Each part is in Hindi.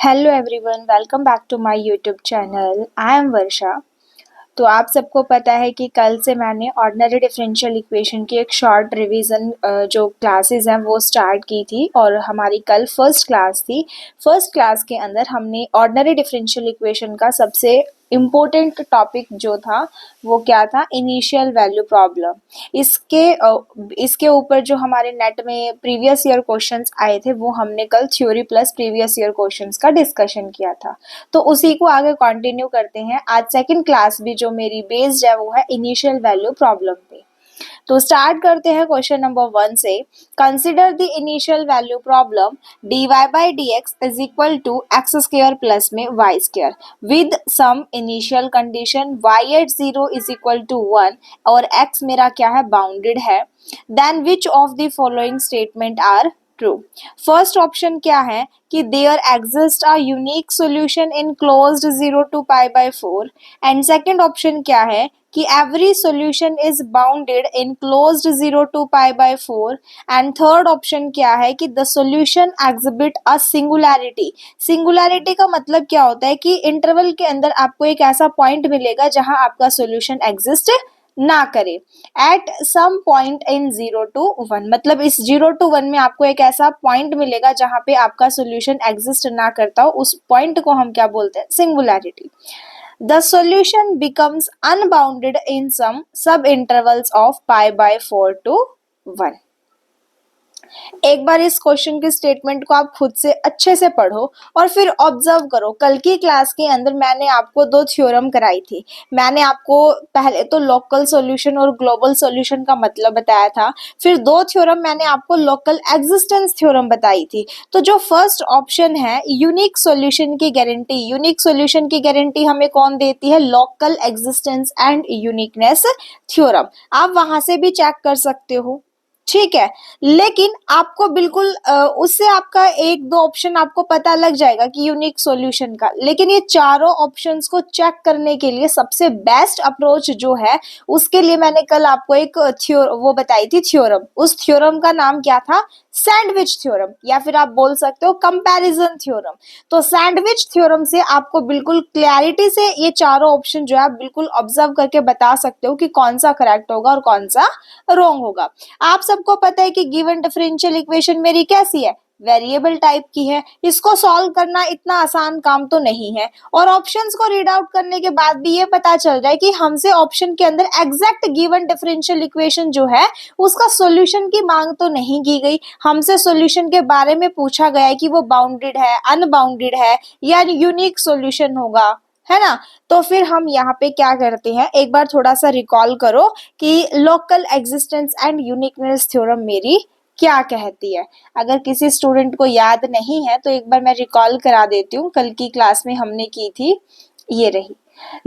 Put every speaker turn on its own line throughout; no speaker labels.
Hello everyone, welcome back to my YouTube channel. I am Varsha. तो आप सबको पता है कि कल से मैंने ऑर्डिनरी डिफरेंशियल इक्वेशन की एक शॉर्ट रिवीजन जो क्लासेस हैं वो स्टार्ट की थी और हमारी कल फर्स्ट क्लास थी। फर्स्ट क्लास के अंदर हमने ऑर्डिनरी डिफरेंशियल इक्वेशन का सबसे इम्पोर्टेंट टॉपिक जो था वो क्या था, इनिशियल वैल्यू प्रॉब्लम। इसके ऊपर जो हमारे नेट में प्रीवियस ईयर क्वेश्चंस आए थे वो हमने कल theory plus previous year questions का डिस्कशन किया था। तो उसी को आगे कंटिन्यू करते हैं। आज सेकंड क्लास भी जो मेरी बेस्ड है वो है इनिशियल वैल्यू प्रॉब्लम पे। तो स्टार्ट करते हैं क्वेश्चन नंबर 1 से। Consider the initial value problem dy by D x is equal to x square plus में y square with some initial condition y at 0 is equal to 1 और x मेरा क्या है, बाउंडेड है। Then which of the following statement are true. First option क्या है कि there exist a unique solution in closed 0 to pi by 4 and second option क्या है कि every solution is bounded in closed 0 to pi by 4 and third option क्या है कि the solution exhibit a singularity. Singularity का मतलब क्या होता है कि इंटरवल के अंदर आपको एक ऐसा पॉइंट मिलेगा जहां आपका सॉल्यूशन एग्जिस्ट ना करे। At some point in 0 to 1, मतलब इस 0 टू 1 में आपको एक ऐसा पॉइंट मिलेगा जहां पे आपका सॉल्यूशन एग्जिस्ट ना करता हो। उस पॉइंट को हम क्या बोलते हैं, singularity. The solution becomes unbounded in some sub-intervals of pi by 4 to 1. एक बार इस क्वेश्चन के स्टेटमेंट को आप खुद से अच्छे से पढ़ो और फिर ऑब्जर्व करो। कल की क्लास के अंदर मैंने आपको दो थ्योरम कराई थी। मैंने आपको पहले तो लोकल सॉल्यूशन और ग्लोबल सॉल्यूशन का मतलब बताया था, फिर दो थ्योरम मैंने आपको लोकल एग्जिस्टेंस थ्योरम बताई थी। तो जो फर्स्ट ऑप्शन है यूनिक सॉल्यूशन की गारंटी, यूनिक सॉल्यूशन की गारंटी हमें कौन देती है, local existence and uniqueness theorem. आप वहां से भी चेक कर सकते हो, ठीक है। लेकिन आपको बिल्कुल उससे आपका एक दो ऑप्शन आपको पता लग जाएगा कि यूनिक सॉल्यूशन का। लेकिन ये चारों ऑप्शंस को चेक करने के लिए सबसे बेस्ट अप्रोच जो है, उसके लिए मैंने कल आपको एक वो बताई थी थ्योरम। उस थ्योरम का नाम क्या था, सैंडविच थ्योरम, या फिर आप बोल सकते हो कंपैरिजन थ्योरम। तो सैंडविच थ्योरम से आपको बिल्कुल क्लैरिटी से ये चारों ऑप्शन जो है आप बिल्कुल ऑब्जर्व करके बता सकते हो कि कौन सा करेक्ट होगा और कौन सा रॉन्ग होगा। आप सबको पता है कि गिवन डिफरेंशियल इक्वेशन मेरी कैसी है, वेरिएबल टाइप की है। इसको सॉल्व करना इतना आसान काम तो नहीं है और ऑप्शंस को रीड आउट करने के बाद भी ये पता चल रहा है कि हमसे ऑप्शन के अंदर एग्जैक्ट गिवन डिफरेंशियल इक्वेशन जो है उसका सॉल्यूशन की मांग तो नहीं की गई। हमसे सॉल्यूशन के बारे में पूछा गया है कि वो बाउंडेड है, अनबाउंडेड है या यूनिक सॉल्यूशन होगा, है ना। तो फिर हम यहाँ पे क्या करते हैं, एक बार थोड़ा सा रिकॉल करो कि local existence and uniqueness theorem मेरी क्या कहती है। अगर किसी स्टूडेंट को याद नहीं है तो एक बार मैं रिकॉल करा देती हूँ, कल की क्लास में हमने की थी, ये रही।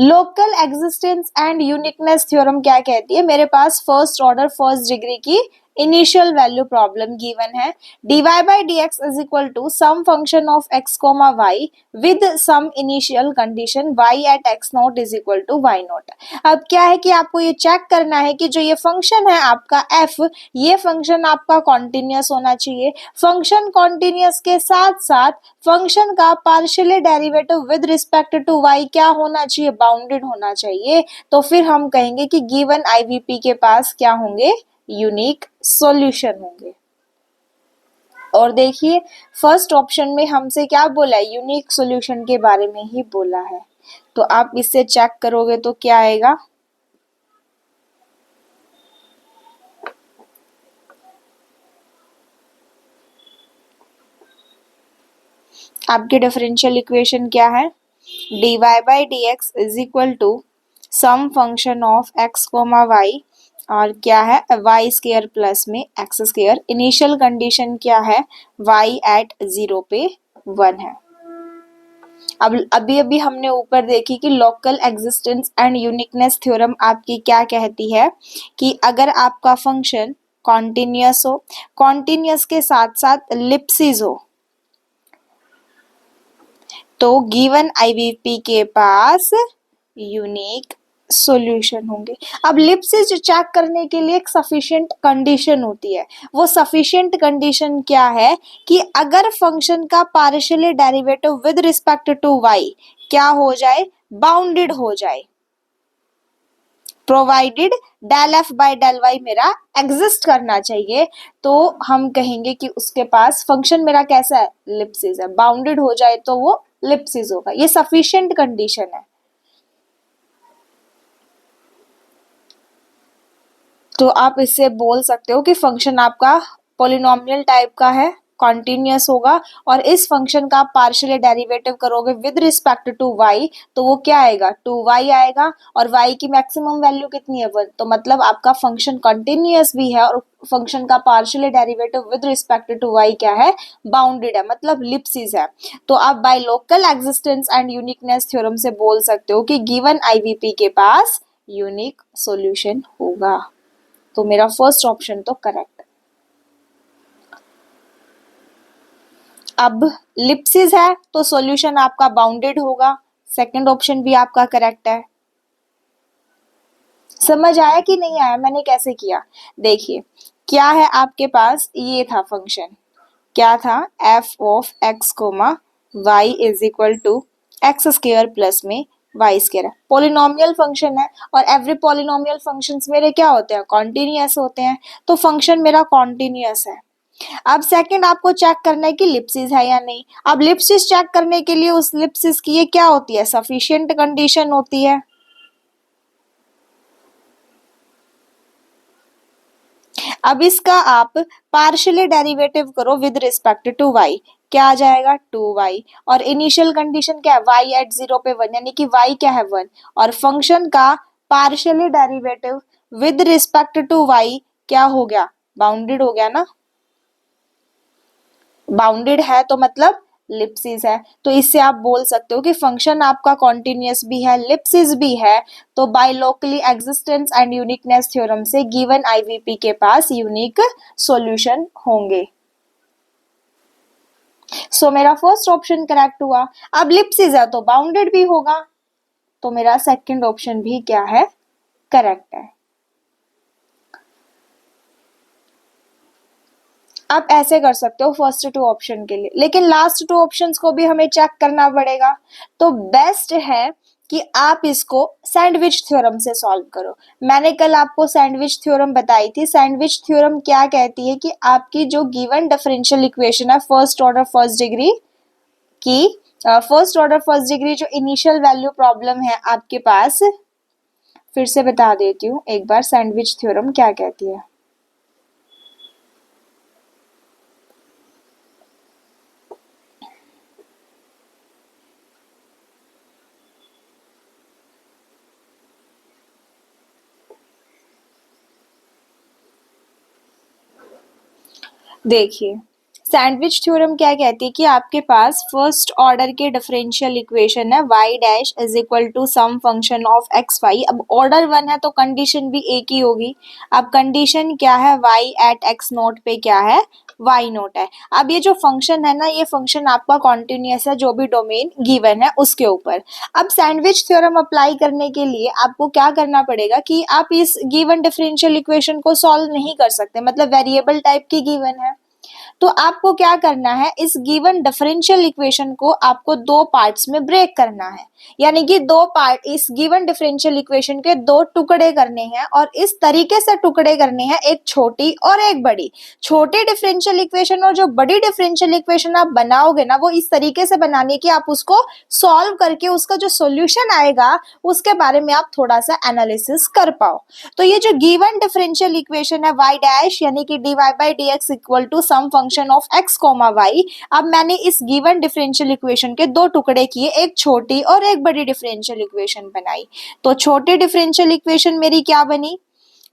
Local existence and uniqueness theorem क्या कहती है, मेरे पास फर्स्ट ऑर्डर फर्स्ट डिग्री की इनिशियल वैल्यू प्रॉब्लम गिवन है। dy by dx is equal to some function of x comma y with some initial condition y at x naught is equal to y naught। अब क्या है कि आपको ये चेक करना है कि जो ये फंक्शन है आपका f, ये फंक्शन आपका कॉन्टिन्यूस होना चाहिए। फंक्शन कॉन्टिन्यूस के साथ साथ फंक्शन का partially derivative with respect to y क्या होना चाहिए, बाउंडेड होना चाहिए। तो फिर हम कहेंगे कि गिवन आईवीपी के पास क्या होंगे, यूनिक सॉल्यूशन होंगे। और देखिए फर्स्ट ऑप्शन में हमसे क्या बोला है, यूनिक सॉल्यूशन के बारे में ही बोला है। तो आप इससे चेक करोगे तो क्या आएगा, आपकी डिफरेंशियल इक्वेशन क्या है, dy by D x is equal to some function of x comma Y और क्या है, वाई स्क्र प्लस में एक्स स्क्र। इनिशियल कंडीशन क्या है, y एट 0 पे 1 है। अब अभी हमने ऊपर देखी कि local existence and uniqueness theorem आपकी क्या कहती है कि अगर आपका फंक्शन कॉन्टिन्यूस हो, कॉन्टिन्यूस के साथ साथ लिप्सिस हो, तो गिवन आईवीपी के पास यूनिक सॉल्यूशन होंगे। अब लिप्सिस चेक करने के लिए एक सफिशिएंट कंडीशन होती है। वो सफिशिएंट कंडीशन क्या है कि अगर फंक्शन का partially derivative with respect to Y क्या हो जाए, बाउंडेड हो जाए, provided del F by del Y मेरा एग्जिस्ट करना चाहिए, तो हम कहेंगे कि उसके पास फंक्शन मेरा कैसा है, लिप्सिस है। बाउंडेड हो जाए तो वो लिप्सिस होगा। ये सफिशिएंट कंडीशन है। तो आप इससे बोल सकते हो कि फंक्शन आपका पॉलिनोमियल टाइप का है, कॉन्टिन्यूअस होगा, और इस फंक्शन का आप पार्शियली डेरिवेटिव करोगे विद रिस्पेक्ट टू y, तो वो क्या आएगा, 2y आएगा, और y की मैक्सिमम वैल्यू कितनी है, 1। तो मतलब आपका फंक्शन कंटिन्यूअस भी है और फंक्शन का partially derivative with respect to y क्या है, बाउंडेड है, मतलब लिप्सिस है। तो आप by local existence and uniqueness theorem से बोल सकते हो कि गिवन आईवीपी के पास यूनिक सॉल्यूशन होगा। तो मेरा फर्स्ट ऑप्शन तो करेक्ट। अब लिप्सिस है तो सॉल्यूशन आपका बाउंडेड होगा। सेकंड ऑप्शन भी आपका करेक्ट है। समझ आया कि नहीं आया मैंने कैसे किया? देखिए क्या है आपके पास, ये था फंक्शन, क्या था, F of X comma Y is equal to x square plus में वाई स्क्वायर। पॉलिनोमियल फंक्शन है और एवरी पॉलिनोमियल फंक्शंस मेरे क्या होते हैं, कॉन्टिन्यूअस होते हैं। तो फंक्शन मेरा कॉन्टिन्यूअस है। अब सेकंड आपको चेक करना है कि लिप्सिस है या नहीं। अब लिप्सिस चेक करने के लिए उस लिप्सिस की ये क्या होती है, सफिशिएंट कंडीशन होती है। अब इसका आप पार्शियली डेरिवेटिव करो विद रिस्पेक्ट टू y, क्या आ जाएगा, 2y, और इनिशियल कंडीशन क्या है, y एट 0 पे 1, यानी कि y क्या है, 1, और फंक्शन का partially derivative with respect to y क्या हो गया, बाउंडेड हो गया ना। बाउंडेड है तो मतलब लिप्सिस है। तो इससे आप बोल सकते हो कि फंक्शन आपका कॉन्टिन्यूअस भी है, लिप्सिस भी है। तो by locally existence and uniqueness theorem से गिवन आईवीपी के पास यूनिक सॉल्यूशन होंगे। सो मेरा फर्स्ट ऑप्शन करेक्ट हुआ। अब लिप्सिस है तो बाउंडेड भी होगा, तो मेरा सेकंड ऑप्शन भी क्या है, करेक्ट है। आप ऐसे कर सकते हो फर्स्ट टू ऑप्शन के लिए, लेकिन लास्ट टू ऑप्शंस को भी हमें चेक करना पड़ेगा। तो बेस्ट है कि आप इसको सैंडविच थ्योरम से सॉल्व करो। मैंने कल आपको सैंडविच थ्योरम बताई थी। सैंडविच थ्योरम क्या कहती है कि आपकी जो गिवन डिफरेंशियल इक्वेशन है फर्स्ट ऑर्डर फर्स्ट डिग्री की, फर्स्ट ऑर्डर फर्स्ट डिग्री जो इनिशियल वैल्यू प्रॉब्लम है आपके पास, फिर से बता देती हूँ एक बार सैंडविच थ्योरम क्या कहती है। देखिए सैंडविच थ्योरम क्या कहती है कि आपके पास फर्स्ट ऑर्डर के डिफरेंशियल इक्वेशन है y dash is equal to some function of X Y. अब ऑर्डर 1 है तो कंडीशन भी एक ही होगी। अब कंडीशन क्या है, y एट x नोट पे क्या है, y नोट है। अब ये जो फंक्शन है ना, ये फंक्शन आपका कॉन्टिन्यूअस है जो भी डोमेन गिवन है उसके ऊपर। अब सैंडविच थ्योरम अप्लाई करने के लिए आपको क्या करना पड़ेगा कि आप इस गिवन डिफरेंशियल इक्वेशन को सॉल्व नहीं कर सकते, मतलब वेरिएबल टाइप की गिवन है। तो आपको क्या करना है, इस गिवन डिफरेंशियल इक्वेशन को आपको दो पार्ट्स में ब्रेक करना है, यानी कि दो पार्ट, इस गिवन डिफरेंशियल इक्वेशन के दो टुकड़े करने हैं, और इस तरीके से टुकड़े करने हैं, एक छोटी और एक बड़ी। छोटी डिफरेंशियल इक्वेशन और जो बड़ी डिफरेंशियल इक्वेशन आप बनाओगे ना, वो इस तरीके से बनानी है कि आप उसको सॉल्व करके उसका जो सॉल्यूशन आएगा उसके बारे में आप थोड़ा सा एनालिसिस कर पाओ। तो ये जो गिवन डिफरेंशियल इक्वेशन है y डैश यानी कि dy by dx equal to some function of x comma y। अब मैंने इस गिवन डिफरेंशियल इक्वेशन के दो टुकड़े किए, एक छोटी और एक बड़ी डिफरेंशियल इक्वेशन बनाई। तो छोटी डिफरेंशियल इक्वेशन मेरी क्या बनी,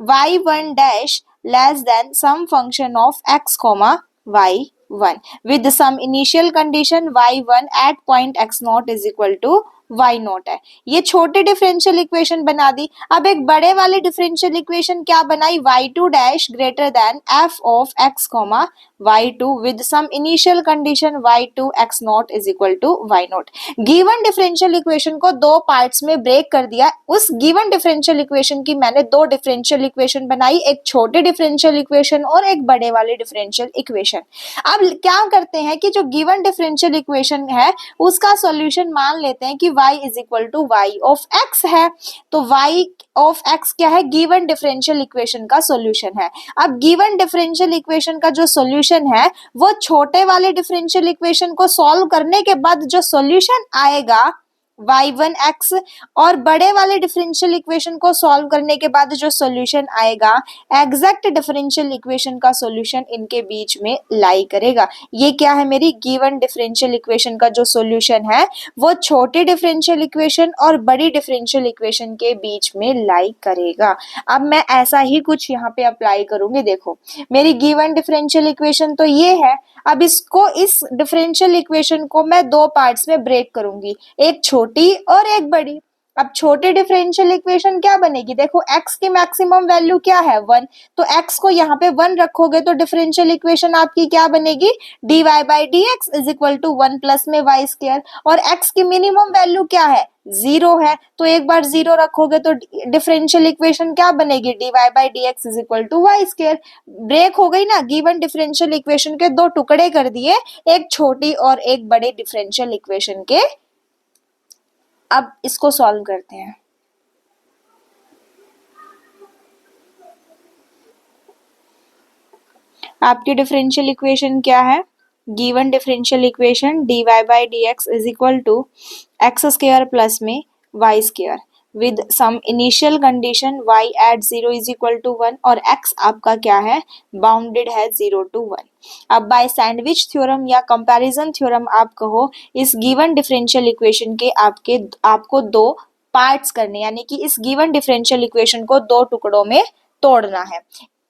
y1 dash less than some function of x comma y1 with some initial condition y1 at point x0 is equal to Y naught है। ये छोटे डिफरेंशियल इक्वेशन बना दी। अब एक बड़े वाले डिफरेंशियल इक्वेशन क्या बनाई, Y two dash greater than F of X comma Y two with some initial condition Y two X naught is equal to Y naught. Given differential equation को दो पार्ट्स में ब्रेक कर दिया। उस गिवन डिफरेंशियल इक्वेशन की मैंने दो डिफरेंशियल इक्वेशन बनाई, एक छोटे डिफरेंशियल इक्वेशन और एक बड़े वाले डिफरेंशियल इक्वेशन। अब क्या करते हैं कि जो गिवन डिफरेंशियल इक्वेशन है उसका सॉल्यूशन मान लेते हैं कि y is equal to Y of X है। तो y ऑफ x क्या है, गिवन डिफरेंशियल इक्वेशन का सॉल्यूशन है। अब गिवन डिफरेंशियल इक्वेशन का जो सॉल्यूशन है वो छोटे वाले डिफरेंशियल इक्वेशन को सॉल्व करने के बाद जो सॉल्यूशन आएगा y1x और बड़े वाले डिफरेंशियल इक्वेशन को सॉल्व करने के बाद जो सॉल्यूशन आएगा एग्जैक्ट डिफरेंशियल इक्वेशन का सॉल्यूशन इनके बीच में लाई करेगा। ये क्या है, मेरी गिवन डिफरेंशियल इक्वेशन का जो सॉल्यूशन है वो छोटे डिफरेंशियल इक्वेशन और बड़ी डिफरेंशियल इक्वेशन के बीच में लाई करेगा। अब मैं ऐसा ही कुछ यहाँ पे अप्लाई करूंगी। देखो मेरी गिवन डिफरेंशियल इक्वेशन तो ये है। अब इसको, इस डिफरेंशियल इक्वेशन को मैं दो पार्ट्स में ब्रेक करूंगी, एक छोटी और एक बड़ी। अब छोटे डिफरेंशियल इक्वेशन क्या बनेगी, देखो x की मैक्सिमम वैल्यू क्या है 1, तो x को यहाँ पे 1 रखोगे तो डिफरेंशियल इक्वेशन आपकी क्या बनेगी, dy by D x is equal to 1 plus में वाई स्क्वायर। और x की मिनिमम वैल्यू क्या है, 0 है, तो एक बार 0 रखोगे तो डिफरेंशियल इक्वेशन क्या बनेगी, dy by D x is equal to Y square. Break हो गई ना, गिवन डिफरेंशियल इक्वेशन के दो टुकड़े कर दिए, एक छोटी और एक बड़े डिफरेंशियल इक्वेशन के। अब इसको सॉल्व करते हैं। आपकी डिफरेंशियल इक्वेशन क्या है, given differential equation dy by D x is equal to x square plus में Y square with some initial condition y at 0 is equal to 1 और x आपका क्या है, बाउंडेड है 0 टू 1। अब बाय सैंडविच थ्योरम या कंपैरिजन थ्योरम आप कहो, इस गिवन डिफरेंशियल इक्वेशन के आपको दो पार्ट्स करने, यानी कि इस गिवन डिफरेंशियल इक्वेशन को दो टुकड़ों में तोड़ना है।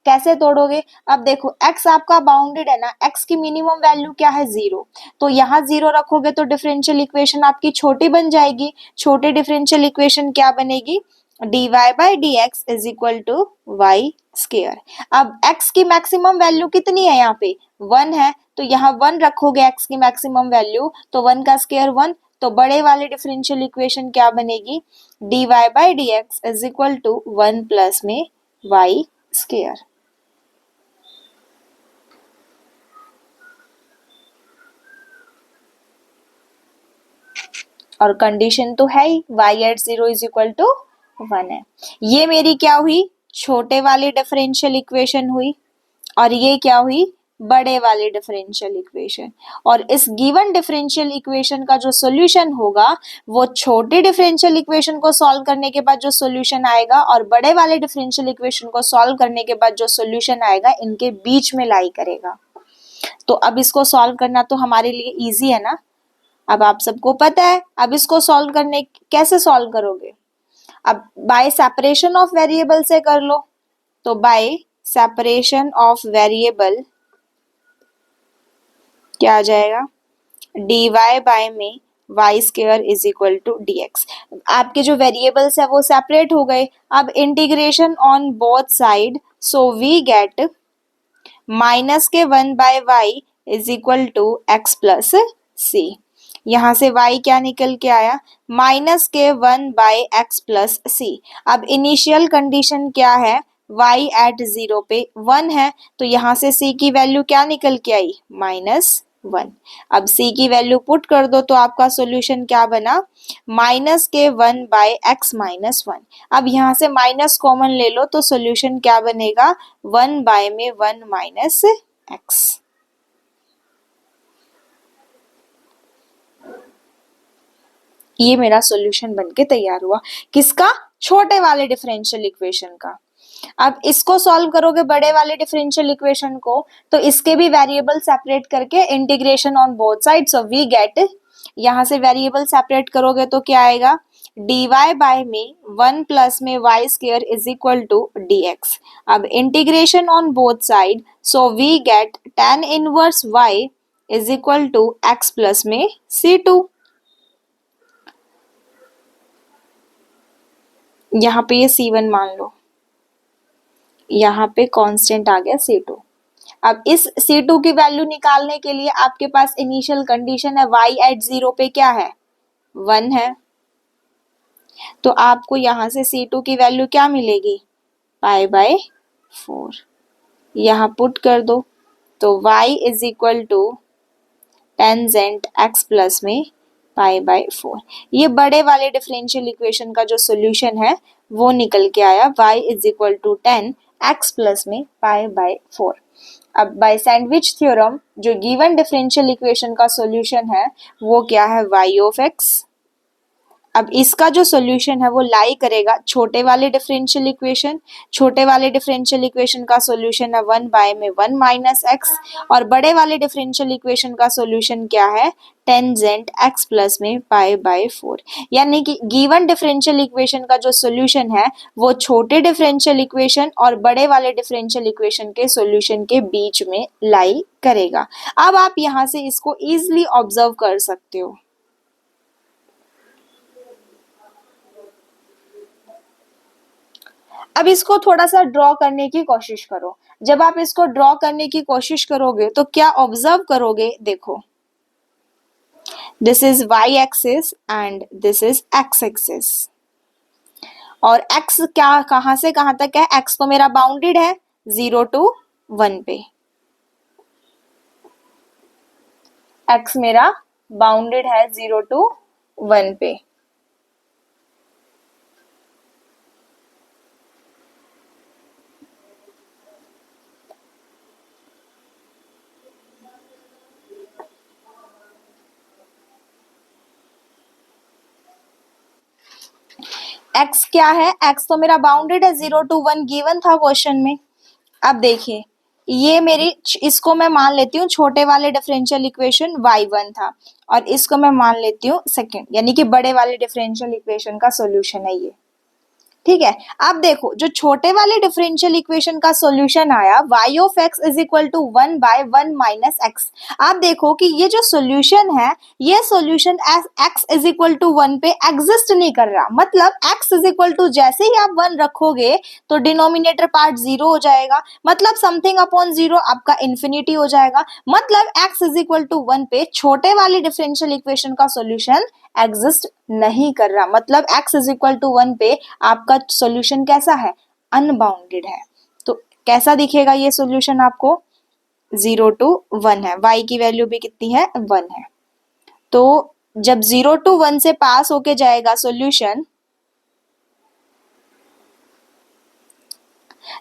कैसे तोड़ोगे, अब देखो x आपका बाउंडेड है ना, x की मिनिमम वैल्यू क्या है 0, तो यहाँ 0 रखोगे तो डिफरेंशियल इक्वेशन आपकी छोटी बन जाएगी। छोटे डिफरेंशियल इक्वेशन क्या बनेगी, dy by D x is equal to Y square. अब x की मैक्सिमम वैल्यू कितनी है, यहाँ पे 1 है, तो यहाँ 1 रखोगे x की मैक्सिमम वैल्यू, तो 1 का स्क्वायर 1, तो बड़े वाले डिफरेंशियल इक्वेशन क्या बनेगी, dy by D x is equal to 1 plus में वाई स्क्वायर। और कंडीशन तो है ही, y at 0 is equal to 1 है। ये मेरी क्या हुई, छोटे वाली डिफरेंशियल इक्वेशन हुई, और ये क्या हुई, बड़े वाले डिफरेंशियल इक्वेशन। और इस गिवन डिफरेंशियल इक्वेशन का जो सॉल्यूशन होगा वो छोटे डिफरेंशियल इक्वेशन को सॉल्व करने के बाद जो सॉल्यूशन आएगा और बड़े वाले डिफरेंशियल इक्वेशन को सॉल्व करने के बाद जो सॉल्यूशन आएगा, इनके बीच में लाई करेगा। तो अब इसको सॉल्व करना तो हमारे लिए इजी है ना, अब आप सबको पता है। अब इसको सॉल्व करने, कैसे सॉल्व करोगे, अब बाय सेपरेशन ऑफ वेरिएबल से कर लो। तो बाय सेपरेशन ऑफ वेरिएबल क्या आ जाएगा, dy बाय में Y square is equal to d x. आपके जो वेरिएबल्स है वो सेपरेट हो गए। अब integration on both side, so we get minus के 1 by y is equal to x plus c. यहाँ से y क्या निकल के आया, माइनस के 1 बाय एक्स प्लस सी। अब इनिशियल कंडीशन क्या है, y एट 0 पे 1 है, तो यहाँ से c की वैल्यू क्या निकल के आई, -1। अब c की वैल्यू पुट कर दो तो आपका सॉल्यूशन क्या बना, माइनस के 1 बाय एक्स माइनस 1। अब यहाँ से माइनस कॉमन ले लो तो सॉल्यूशन क्या बनेगा, 1 बाय में 1 माइनस एक्स। ये मेरा सॉल्यूशन बनके तैयार हुआ, किसका, छोटे वाले डिफरेंशियल इक्वेशन का। अब इसको सॉल्व करोगे बड़े वाले डिफरेंशियल इक्वेशन को, तो इसके भी वेरिएबल सेपरेट करके integration on both side, so we get, यहाँ से वेरिएबल सेपरेट करोगे तो क्या आएगा, dy बाय में 1 प्लस में Y square is equal to dx। अब integration on both side, so we get tan inverse y is equal to x plus में c2। यहाँ पे ये C1 मान लो, यहाँ पे कांस्टेंट आ गया C2। अब इस C2 की वैल्यू निकालने के लिए आपके पास इनिशियल कंडीशन है y एट 0 पे क्या है, 1 है। तो आपको यहाँ से C2 की वैल्यू क्या मिलेगी, π/4। यहाँ पुट कर दो तो y is equal to tangent x plus में π/4। ये बड़े वाले डिफरेंशियल इक्वेशन का जो सोल्यूशन है वो निकल के आया, y is equal to 10 x plus में π/4। अब बाय सैंडविच थ्योरम जो गिवन डिफरेंशियल इक्वेशन का सॉल्यूशन है वो क्या है, y ऑफ x। अब इसका जो सॉल्यूशन है वो लाई करेगा छोटे वाले डिफरेंशियल इक्वेशन, छोटे वाले डिफरेंशियल इक्वेशन का सॉल्यूशन है 1 बाय में 1 माइनस x, और बड़े वाले डिफरेंशियल इक्वेशन का सॉल्यूशन क्या है, टेंजेंट x प्लस में π/4। यानी कि गिवन डिफरेंशियल इक्वेशन का जो सॉल्यूशन है वो छोटे डिफरेंशियल इक्वेशन और बड़े वाले डिफरेंशियल इक्वेशन के सॉल्यूशन के बीच में लाई करेगा। अब आप यहाँ से इसको इजीली ऑब्जर्व कर सकते हो। अब इसको थोड़ा सा ड्रॉ करने की कोशिश करो। जब आप इसको ड्रॉ करने की कोशिश करोगे तो क्या ऑब्जर्व करोगे, देखो this is y axis and this is x axis, और x क्या कहां से कहां तक है, x तो मेरा बाउंडेड है 0 to 1 पे, x मेरा बाउंडेड है 0 to 1 पे। x क्या है, x तो मेरा बाउंडेड है 0 to 1, गिवन था क्वेश्चन में। अब देखिए ये मेरी, इसको मैं मान लेती हूँ छोटे वाले डिफरेंशियल इक्वेशन y1 था, और इसको मैं मान लेती हूँ सेकंड, यानी कि बड़े वाले डिफरेंशियल इक्वेशन का सॉल्यूशन है ये। ठीक है, अब देखो जो छोटे वाले डिफरेंशियल इक्वेशन का सॉल्यूशन आया y of x is equal to 1 by 1 minus x। आप देखो कि ये जो सॉल्यूशन है ये solution x is equal to 1 पे एग्जिस्ट नहीं कर रहा, मतलब x इज इक्वल टू जैसे ही आप 1 रखोगे तो डिनोमिनेटर पार्ट 0 हो जाएगा, मतलब समथिंग अपॉन 0 आपका इन्फिनिटी हो जाएगा, मतलब x इज इक्वल टू 1 पे छोटे वाले डिफरेंशियल इक्वेशन का सॉल्यूशन एग्जिस्ट नहीं कर रहा, मतलब x इज इक्वल टू 1 पे आपका सॉल्यूशन कैसा है, अनबाउंडेड है। तो कैसा दिखेगा ये सॉल्यूशन आपको, 0 to 1 है, y की वैल्यू भी कितनी है, 1 है। तो जब 0 to 1 से पास होके जाएगा सॉल्यूशन,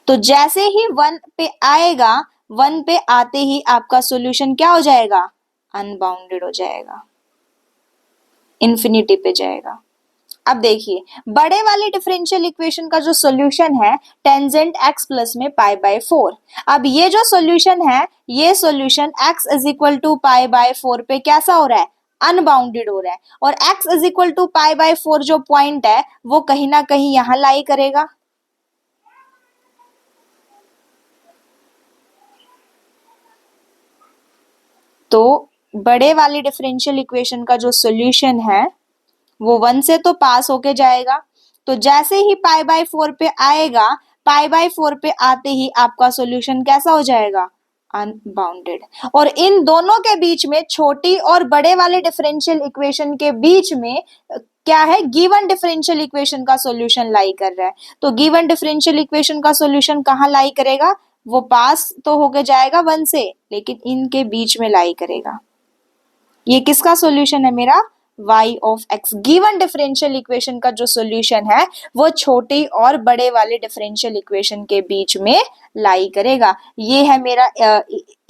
तो जैसे ही 1 पे आएगा, 1 पे आते ही आपका सॉल्यूशन क्या हो जाएगा, अनबाउंडेड हो जाएगा, इन्फिनिटी पे जाएगा। अब देखिए बड़े वाले डिफरेंशियल इक्वेशन का जो सॉल्यूशन है टेंजेंट x प्लस में π/4। अब ये जो सॉल्यूशन है ये solution x is equal to π/4 पे कैसा हो रहा है, अनबाउंडेड हो रहा है, और x इज इक्वल टू π/4 जो पॉइंट है वो कहीं ना कहीं यहां लाई करेगा। तो बड़े वाले डिफरेंशियल इक्वेशन का जो सॉल्यूशन है वो 1 से तो पास होके जाएगा, तो जैसे ही π/4 पे आएगा, π/4 पे आते ही आपका सॉल्यूशन कैसा हो जाएगा, अनबाउंडेड। और इन दोनों के बीच में छोटी और बड़े वाले डिफरेंशियल इक्वेशन के बीच में क्या है, गिवन डिफरेंशियल इक्वेशन का सॉल्यूशन लाई कर रहा है। तो गिवन डिफरेंशियल इक्वेशन का सॉल्यूशन कहाँ लाई करेगा, वो पास तो होके जाएगा 1 से, लेकिन इनके बीच में लाई करेगा। ये किसका सॉल्यूशन है, मेरा y of x। Given differential equation का जो सॉल्यूशन है वो छोटी और बड़े वाले डिफरेंशियल इक्वेशन के बीच में लाई करेगा। ये है मेरा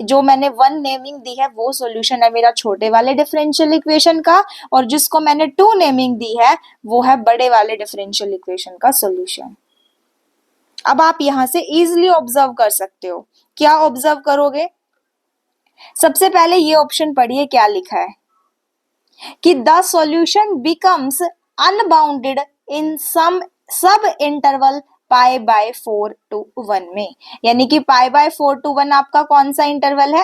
जो मैंने 1 नेमिंग दी है वो सॉल्यूशन है मेरा छोटे वाले डिफरेंशियल इक्वेशन का, और जिसको मैंने 2 नेमिंग दी है वो है बड़े वाले डिफरेंशियल इक्वेशन का सॉल्यूशन। अब आप यहां से इजिली ऑब्जर्व कर सकते हो, क्या ऑब्जर्व करोगे, सबसे पहले ये ऑप्शन पढ़िए क्या लिखा है कि the solution becomes unbounded in some sub interval π/4 to 1 में, यानी कि π/4 to 1 आपका कौन सा इंटरवल है,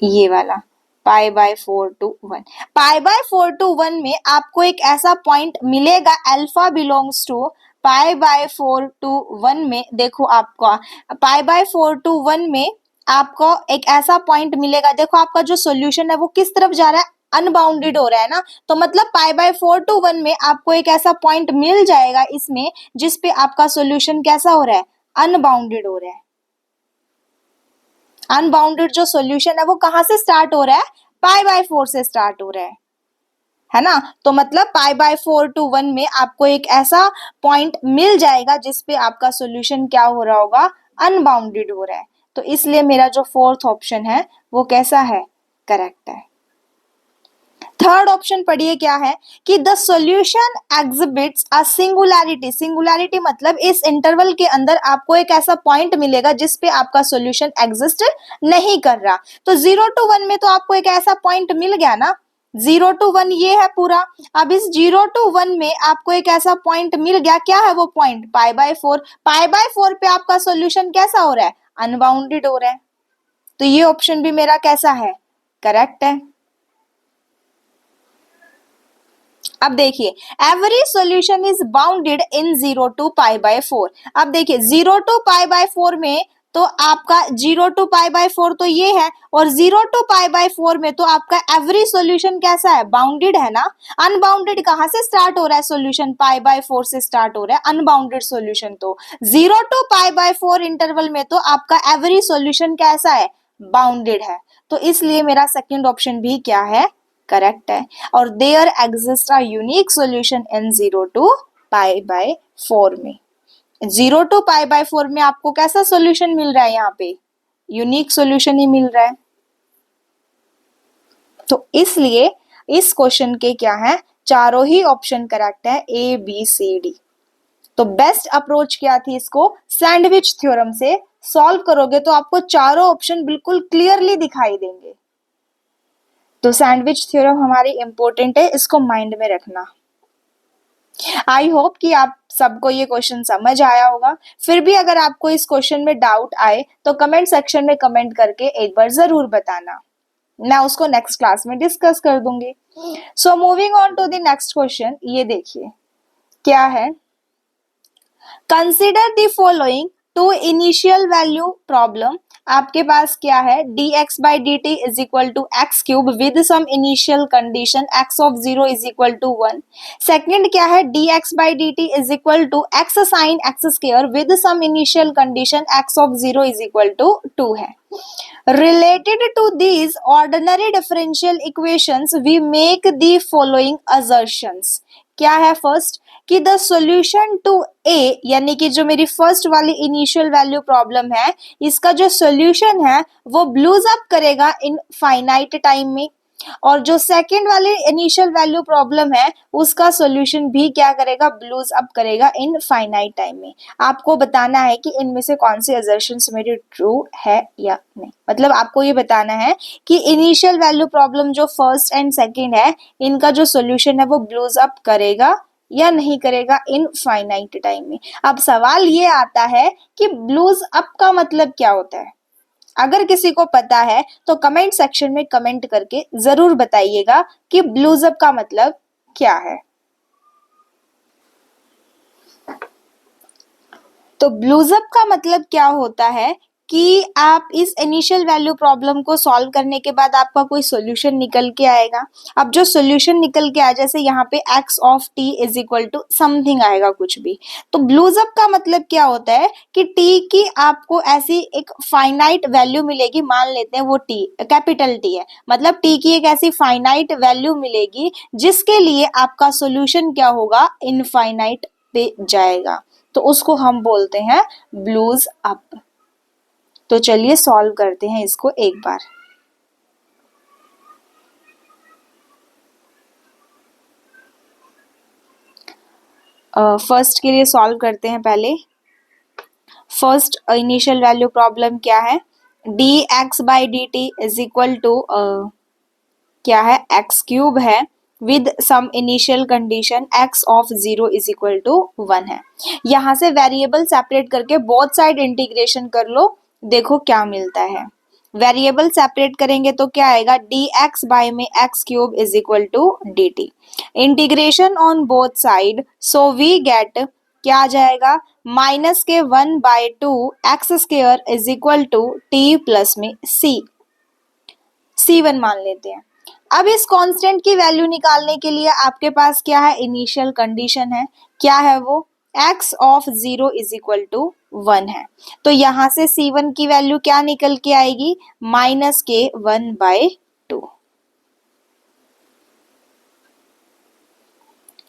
ये वाला π/4 to 1। π/4 to 1 में आपको एक ऐसा पॉइंट मिलेगा अल्फा बिलोंग्स टू π/4 to 1 में। देखो आपका π/4 to 1 में आपको एक ऐसा पॉइंट मिलेगा। देखो आपका जो सॉल्यूशन है वो किस तरफ जा रहा है, अनबाउंडेड हो रहा है ना। तो मतलब π/4 to 1 में आपको एक ऐसा पॉइंट मिल जाएगा इसमें जिसपे आपका सॉल्यूशन कैसा हो रहा है, अनबाउंडेड हो रहा है। अनबाउंडेड जो सॉल्यूशन है वो कहां से स्टार्ट हो रहा है, π/4 से स्टार्ट हो रहा है ना। तो मतलब π/4 to 1 में आपको एक ऐसा पॉइंट मिल जाएगा जिसपे आपका सॉल्यूशन क्या हो रहा होगा, अनबाउंडेड हो रहा है। तो इसलिए मेरा जो फोर्थ ऑप्शन है वो कैसा है, करेक्ट है। थर्ड ऑप्शन पढ़िए क्या है कि the solution exhibits a singularity. Singularity मतलब इस इंटरवल के अंदर आपको एक ऐसा पॉइंट मिलेगा जिसपे आपका सॉल्यूशन एग्जिस्ट नहीं कर रहा। तो 0 to 1 में तो आपको एक ऐसा पॉइंट मिल गया ना, 0 to 1 ये है पूरा। अब इस 0 to 1 में आपको एक ऐसा पॉइंट मिल गया, क्या है वो पॉइंट, π/4। π/4 पे आपका सॉल्यूशन कैसा हो रहा है, अनबाउंडेड हो रहा है। तो ये ऑप्शन भी मेरा कैसा है, करेक्ट है। अब देखिए every solution is bounded in 0 to π/4। अब देखिए 0 to π/4 में तो आपका 0 to π/4 तो ये है, और 0 to π/4 में तो आपका एवरी सॉल्यूशन कैसा है, बाउंडेड है ना। अनबाउंडेड कहां से स्टार्ट हो रहा है सॉल्यूशन, π/4 से स्टार्ट हो रहा है अनबाउंडेड सॉल्यूशन। तो 0 to π/4 इंटरवल में तो आपका एवरी सॉल्यूशन कैसा है, बाउंडेड है। तो इसलिए मेरा सेकंड ऑप्शन भी क्या है, करेक्ट है। और there exist a unique solution in 0 to π/4 में। 0 to π/4 में आपको कैसा सॉल्यूशन मिल रहा है, यहाँ पे यूनिक सॉल्यूशन ही मिल रहा है। तो इसलिए इस क्वेश्चन के क्या है, चारों ही ऑप्शन करेक्ट है, A B C D। तो बेस्ट अप्रोच क्या थी, इसको सैंडविच थ्योरम से सॉल्व करोगे तो आपको चारों ऑप्शन बिल्कुल क्लियरली दिखाई देंगे। तो सैंडविच थ्योरम हमारी इंपॉर्टेंट है, इसको माइंड में रखना। आई होप कि आप सबको ये क्वेश्चन समझ आया होगा। फिर भी अगर आपको इस क्वेश्चन में डाउट आए तो कमेंट सेक्शन में कमेंट करके एक बार जरूर बताना, मैं उसको नेक्स्ट क्लास में डिस्कस कर दूंगी। So moving on to the next question, ये देखिए क्या है, consider the following two initial value problem. आपके पास क्या है, dx/dt is equal to x cube with some initial condition x of 0 is equal to 1। Second क्या है, dx/dt is equal to x sine x square with some initial condition x of 0 is equal to 2 है। Related to these ordinary differential equations, we make the following assertions। क्या है, फर्स्ट कि द सॉल्यूशन टू ए, यानी कि जो मेरी फर्स्ट वाली इनिशियल वैल्यू प्रॉब्लम है, इसका जो सॉल्यूशन है वो ब्लूज अप करेगा इन फाइनाइट टाइम में, और जो सेकंड वाली इनिशियल वैल्यू प्रॉब्लम है उसका सॉल्यूशन भी क्या करेगा, ब्लूज अप करेगा इन फाइनाइट टाइम में। आपको बताना है कि इनमें से कौन सी असर्शंस मेरी ट्रू है या नहीं। मतलब आपको ये बताना है कि इनिशियल वैल्यू प्रॉब्लम जो फर्स्ट एंड सेकंड है, इनका जो सॉल्यूशन है वो ब्लूज अप करेगा या नहीं करेगा इन फाइनाइट टाइम में। अब सवाल ये आता है कि ब्लूज अप का मतलब क्या होता है। अगर किसी को पता है तो कमेंट सेक्शन में कमेंट करके जरूर बताइएगा कि ब्लूज अप का मतलब क्या है। तो ब्लूज अप का मतलब क्या होता है कि आप इस इनिशियल वैल्यू प्रॉब्लम को सॉल्व करने के बाद आपका कोई सॉल्यूशन निकल के आएगा। अब जो सॉल्यूशन निकल के आए, जैसे यहाँ पे x of t is equal to something आएगा कुछ भी, तो ब्लूज अप का मतलब क्या होता है कि t की आपको ऐसी एक फाइनाइट वैल्यू मिलेगी, मान लेते हैं वो t कैपिटल T है, मतलब t की एक ऐसी फाइनाइट वैल्यू मिलेगी जिसके लिए आपका सॉल्यूशन क्या होगा, इनफाइनाइट पे जाएगा। तो उसको हम बोलते हैं ब्लूज अप। तो चलिए सॉल्व करते हैं इसको एक बार। फर्स्ट के लिए सॉल्व करते हैं पहले। फर्स्ट इनिशियल वैल्यू प्रॉब्लम क्या है, dx/dt इज इक्वल टू क्या है, x क्यूब है with some initial condition x of 0 is equal to 1 है। यहां से वेरिएबल सेपरेट करके बोथ साइड इंटीग्रेशन कर लो, देखो क्या मिलता है। वेरिएबल सेपरेट करेंगे तो क्या आएगा, डी एक्स बाय में x cube is equal to d t. Integration on both side, so we get क्या आ जाएगा, माइनस के 1/2 x square is equal to t plus में C1 मान लेते हैं। अब इस कांस्टेंट की वैल्यू निकालने के लिए आपके पास क्या है, इनिशियल कंडीशन है, क्या है वो, x of 0 is equal to 1 है। तो यहां से C1 की वैल्यू क्या निकल के आएगी, माइनस के 1/2।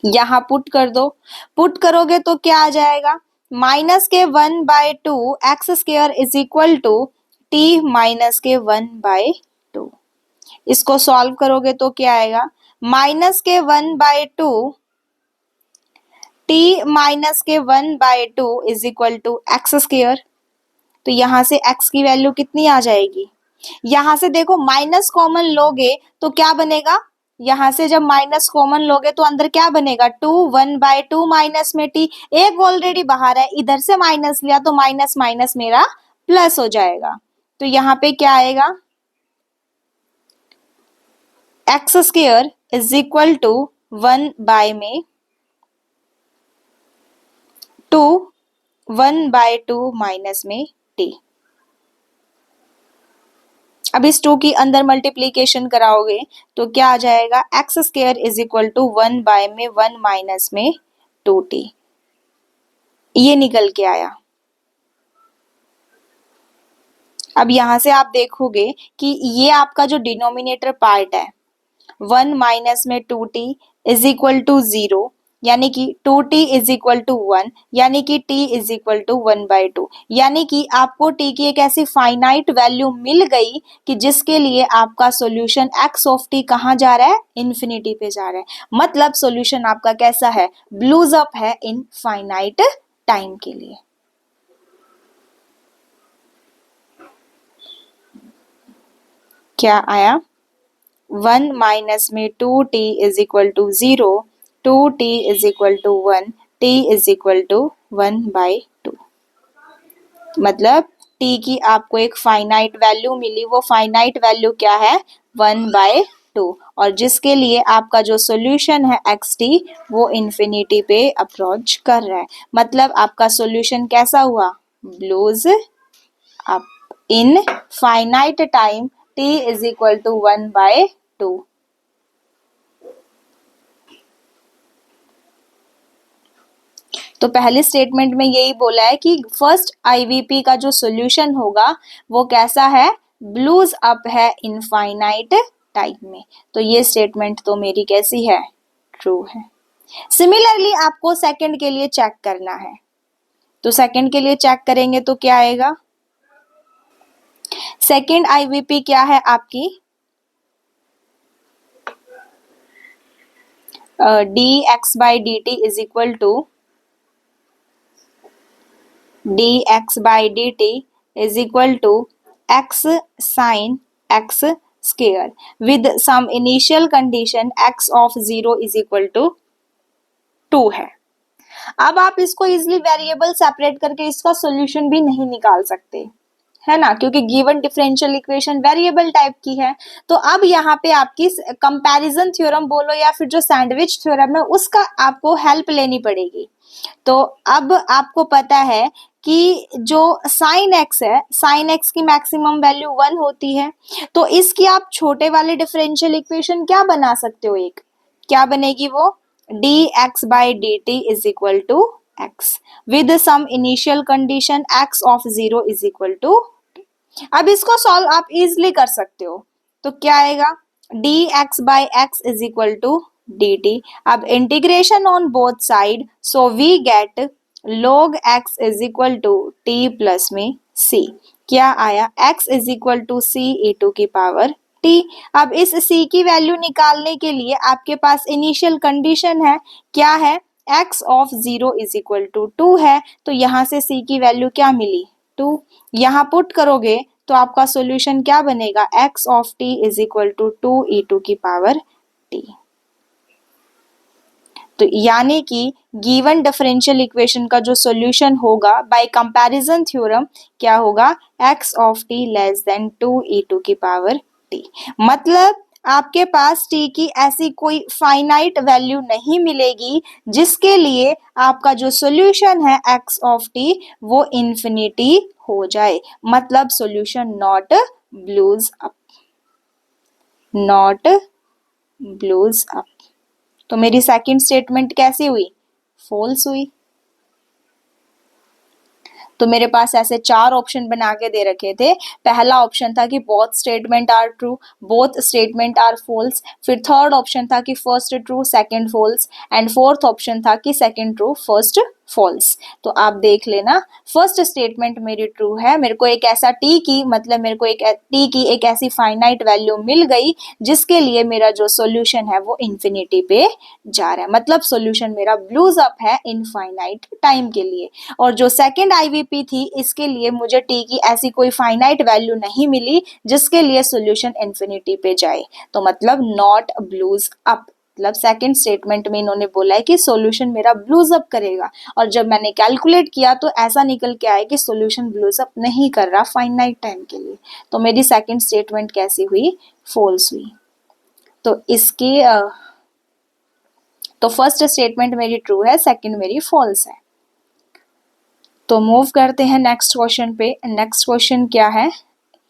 यहां पुट कर दो, पुट करोगे तो क्या आ जाएगा, माइनस के 1/2 x square is equal to t minus के 1/2। इसको सॉल्व करोगे तो क्या आएगा, माइनस के 1/2 टी माइनस के 1/2 is equal to x square. तो यहां से x की वैल्यू कितनी आ जाएगी, यहां से देखो माइनस कॉमन लोगे तो क्या बनेगा, यहां से जब माइनस कॉमन लोगे तो अंदर क्या बनेगा, 1/2 माइनस में t, एक ऑलरेडी बाहर है, इधर से माइनस लिया तो माइनस माइनस मेरा प्लस हो जाएगा। तो यहाँ पे क्या आएगा, x square is equal to 1 में 2 1/2 माइनस में t। अब इस 2 की अंदर मल्टीप्लीकेशन कराओगे तो क्या आ जाएगा, x square is equal to 1 में 1 माइनस में 2t, ये निकल के आया। अब यहां से आप देखोगे कि ये आपका जो डिनोमिनेटर पार्ट है 1 माइनस में 2t इज इक्वल टू 0, यानी कि 2t इज इक्वल टू 1, यानी कि t इज इक्वल टू 1/2, यानी कि आपको t की एक ऐसी फाइनाइट वैल्यू मिल गई कि जिसके लिए आपका सॉल्यूशन x ऑफ t कहाँ जा रहा है, इन्फिनिटी पे जा रहा है। मतलब सॉल्यूशन आपका कैसा है, ब्लूज अप है इन फाइनाइट टाइम के लिए। क्या आया, 1 माइनस में 2t is equal to 0, 2t is equal to 1, t is equal to 1/2। मतलब t की आपको एक फाइनाइट वैल्यू मिली, वो फाइनाइट वैल्यू क्या है, 1/2, और जिसके लिए आपका जो सॉल्यूशन है xt वो इन्फिनिटी पे अप्रोच कर रहा है। मतलब आपका सॉल्यूशन कैसा हुआ, blows up in finite time t is equal to 1/2। तो पहले स्टेटमेंट में यही बोला है कि फर्स्ट आईवीपी का जो सॉल्यूशन होगा वो कैसा है, ब्लूज अप है इनफाइनाइट टाइम में। तो ये स्टेटमेंट तो मेरी कैसी है, ट्रू है। सिमिलरली आपको सेकंड के लिए चेक करना है, तो सेकंड के लिए चेक करेंगे तो क्या आएगा, सेकंड आईवीपी क्या है आपकी, dx/dt is equal to dx/dt is equal to x sin x square with some initial condition x of 0 is equal to 2 है। अब आप इसको इजिली वेरिएबल सेपरेट करके इसका सॉल्यूशन भी नहीं निकाल सकते, है ना, क्योंकि given differential equation variable type की है। तो अब यहाँ पे आपकी कंपैरिजन थ्योरम बोलो या फिर जो सैंडविच थ्योरम है उसका आपको हेल्प लेनी पड़ेगी। तो अब आपको पता है कि जो साइन एक्स है, साइन एक्स की मैक्सिमम वैल्यू 1 होती है, तो इसकी आप छोटे वाले डिफरेंशियल इक्वेशन क्या बना सकते हो, एक क्या बनेगी वो, dx/dt is equal to x with some initial condition x of 0 is equal to. अब इसको सॉल्व आप इजिली कर सकते हो, तो क्या आएगा, dx/x is equal to dt। अब integration on both side, so we get log x is equal to t plus में c। क्या आया, x is equal to c e to की पावर t। अब इस c की वैल्यू निकालने के लिए आपके पास इनिशियल कंडीशन है, क्या है, x of 0 is equal to 2 है। तो यहाँ से c की वैल्यू क्या मिली, 2। यहाँ पुट करोगे तो आपका सॉल्यूशन क्या बनेगा, x of t is equal to 2 e to की पावर t। तो यानी कि गिवन डिफरेंशियल इक्वेशन का जो सॉल्यूशन होगा बाय कंपैरिजन थ्योरम क्या होगा, x of t less then 2e की पावर t। मतलब आपके पास t की ऐसी कोई फाइनाइट वैल्यू नहीं मिलेगी जिसके लिए आपका जो सॉल्यूशन है x ऑफ t वो इंफिनिटी हो जाए। मतलब solution not blues up, not blues up. तो मेरी सेकंड स्टेटमेंट कैसी हुई, फॉल्स हुई। तो मेरे पास ऐसे चार ऑप्शन बना के दे रखे थे। पहला ऑप्शन था कि both statement are true, both statement are false. फिर थर्ड ऑप्शन था कि first true second false, and fourth option था कि सेकंड ट्रू फर्स्ट फॉल्स। तो आप देख लेना, फर्स्ट स्टेटमेंट मेरी ट्रू है, मेरे को एक ऐसा टी की, मतलब मेरे को एक टी की एक ऐसी फाइनाइट वैल्यू मिल गई जिसके लिए मेरा जो सॉल्यूशन है वो इंफिनिटी पे जा रहा है। मतलब सॉल्यूशन मेरा ब्लूज अप है इनफाइनाइट टाइम के लिए। और जो सेकंड आईवीपी थी इसके लिए मुझे टी की ऐसी कोई फाइनाइट वैल्यू नहीं मिली जिसके लिए सॉल्यूशन इंफिनिटी पे जाए। तो मतलब नॉट ब्लूज अप, मतलब सेकंड स्टेटमेंट में इन्होंने बोला है कि सॉल्यूशन मेरा ब्लूज अप करेगा। और जब मैंने कैलकुलेट किया तो ऐसा निकल के आया कि सॉल्यूशन ब्लूज अप नहीं कर रहा फाइनाइट टाइम के लिए। तो मेरी सेकंड स्टेटमेंट कैसी हुई, फॉल्स हुई। तो इसकी तो फर्स्ट स्टेटमेंट मेरी ट्रू है, सेकंड मेरी फॉल्स है। तो मूव करते हैं नेक्स्ट क्वेश्चन पे। नेक्स्ट क्वेश्चन क्या है,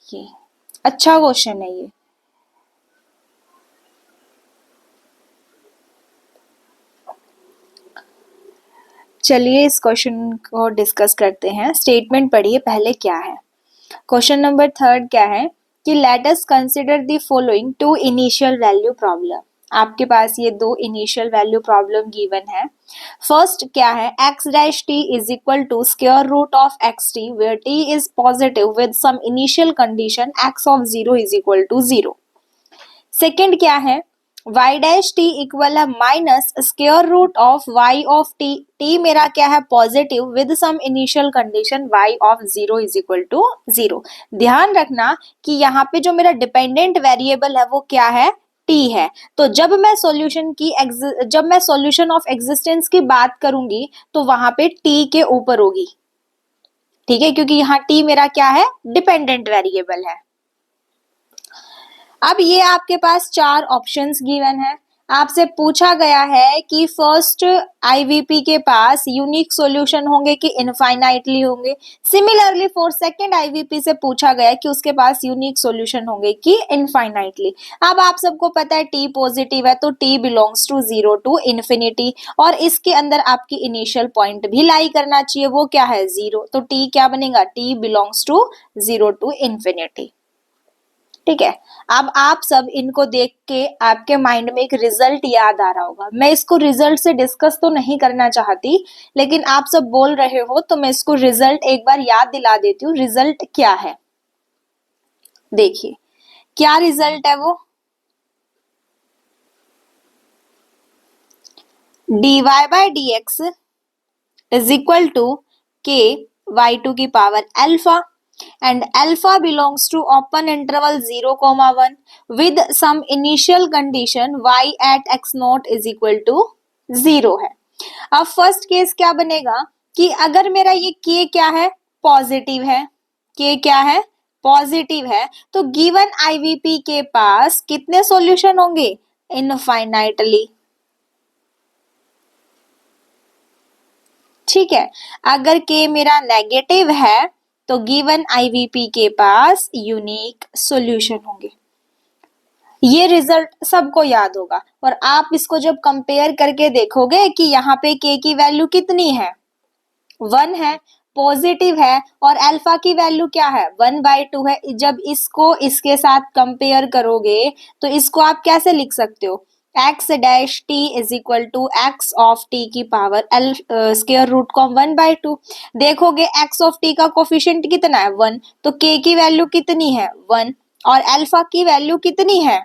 ये अच्छा क्वेश्चन है ये। चलिए इस क्वेश्चन को डिस्कस करते हैं। स्टेटमेंट पढ़िए पहले क्या है। क्वेश्चन नंबर थर्ड क्या है कि let us consider the following two initial value problem. आपके पास ये दो इनिशियल वैल्यू प्रॉब्लम गिवन है। फर्स्ट क्या है, x dash t is equal to square root of x t where t is positive with some initial condition x of 0 is equal to 0। Second क्या है, y डैश टी इक्वल है minus square root of y of t, t मेरा क्या है positive with some initial condition y of 0 is equal to 0। ध्यान रखना कि यहाँ पे जो मेरा डिपेंडेंट वेरिएबल है वो क्या है, t है। तो जब मैं सॉल्यूशन ऑफ एग्जिस्टेंस की बात करूंगी तो वहां पे t के ऊपर होगी, ठीक है, क्योंकि यहाँ t मेरा क्या है, डिपेंडेंट वेरिएबल है। अब ये आपके पास चार ऑप्शंस गिवन है। आपसे पूछा गया है कि फर्स्ट आईवीपी के पास यूनिक सॉल्यूशन होंगे कि इनफाइनाइटली होंगे। सिमिलरली फॉर सेकंड आईवीपी से पूछा गया कि उसके पास यूनिक सॉल्यूशन होंगे कि इनफाइनाइटली। अब आप सबको पता है टी पॉजिटिव है तो t belongs to 0 to infinity, और इसके अंदर आपकी इनिशियल पॉइंट भी लाई करना चाहिए, वो क्या है 0। तो टी क्या बनेगा, t belongs to 0 to infinity. ठीक है, अब आप सब इनको देख के आपके माइंड में एक रिजल्ट याद आ रहा होगा। मैं इसको रिजल्ट से डिस्कस तो नहीं करना चाहती, लेकिन आप सब बोल रहे हो तो मैं इसको रिजल्ट एक बार याद दिला देती हूँ। रिजल्ट क्या है, देखिए क्या रिजल्ट है वो, dy by dx is equal to k y2 की power alpha, and alpha belongs to open interval 0,1 with some initial condition y at x naught is equal to 0 है। अब फर्स्ट केस क्या बनेगा कि अगर मेरा ये k क्या है, पॉजिटिव है, k क्या है, पॉजिटिव है, तो गिवन आईवीपी के पास कितने सॉल्यूशन होंगे, इनफाइनाइटली। ठीक है, अगर k मेरा नेगेटिव है तो गिवन आईवीपी के पास यूनिक सॉल्यूशन होंगे। ये रिजल्ट सबको याद होगा। और आप इसको जब कंपेयर करके देखोगे कि यहाँ पे k की वैल्यू कितनी है, 1 है, पॉजिटिव है, और अल्फा की वैल्यू क्या है, 1/2 है। जब इसको इसके साथ कंपेयर करोगे तो इसको आप कैसे लिख सकते हो, x dash t is equal to x of t की पावर स्क्वायर रूट को 1/2। देखोगे x ऑफ t का कोफिशिएंट कितना है, 1, तो k की वैल्यू कितनी है, 1, और अल्फा की वैल्यू कितनी है,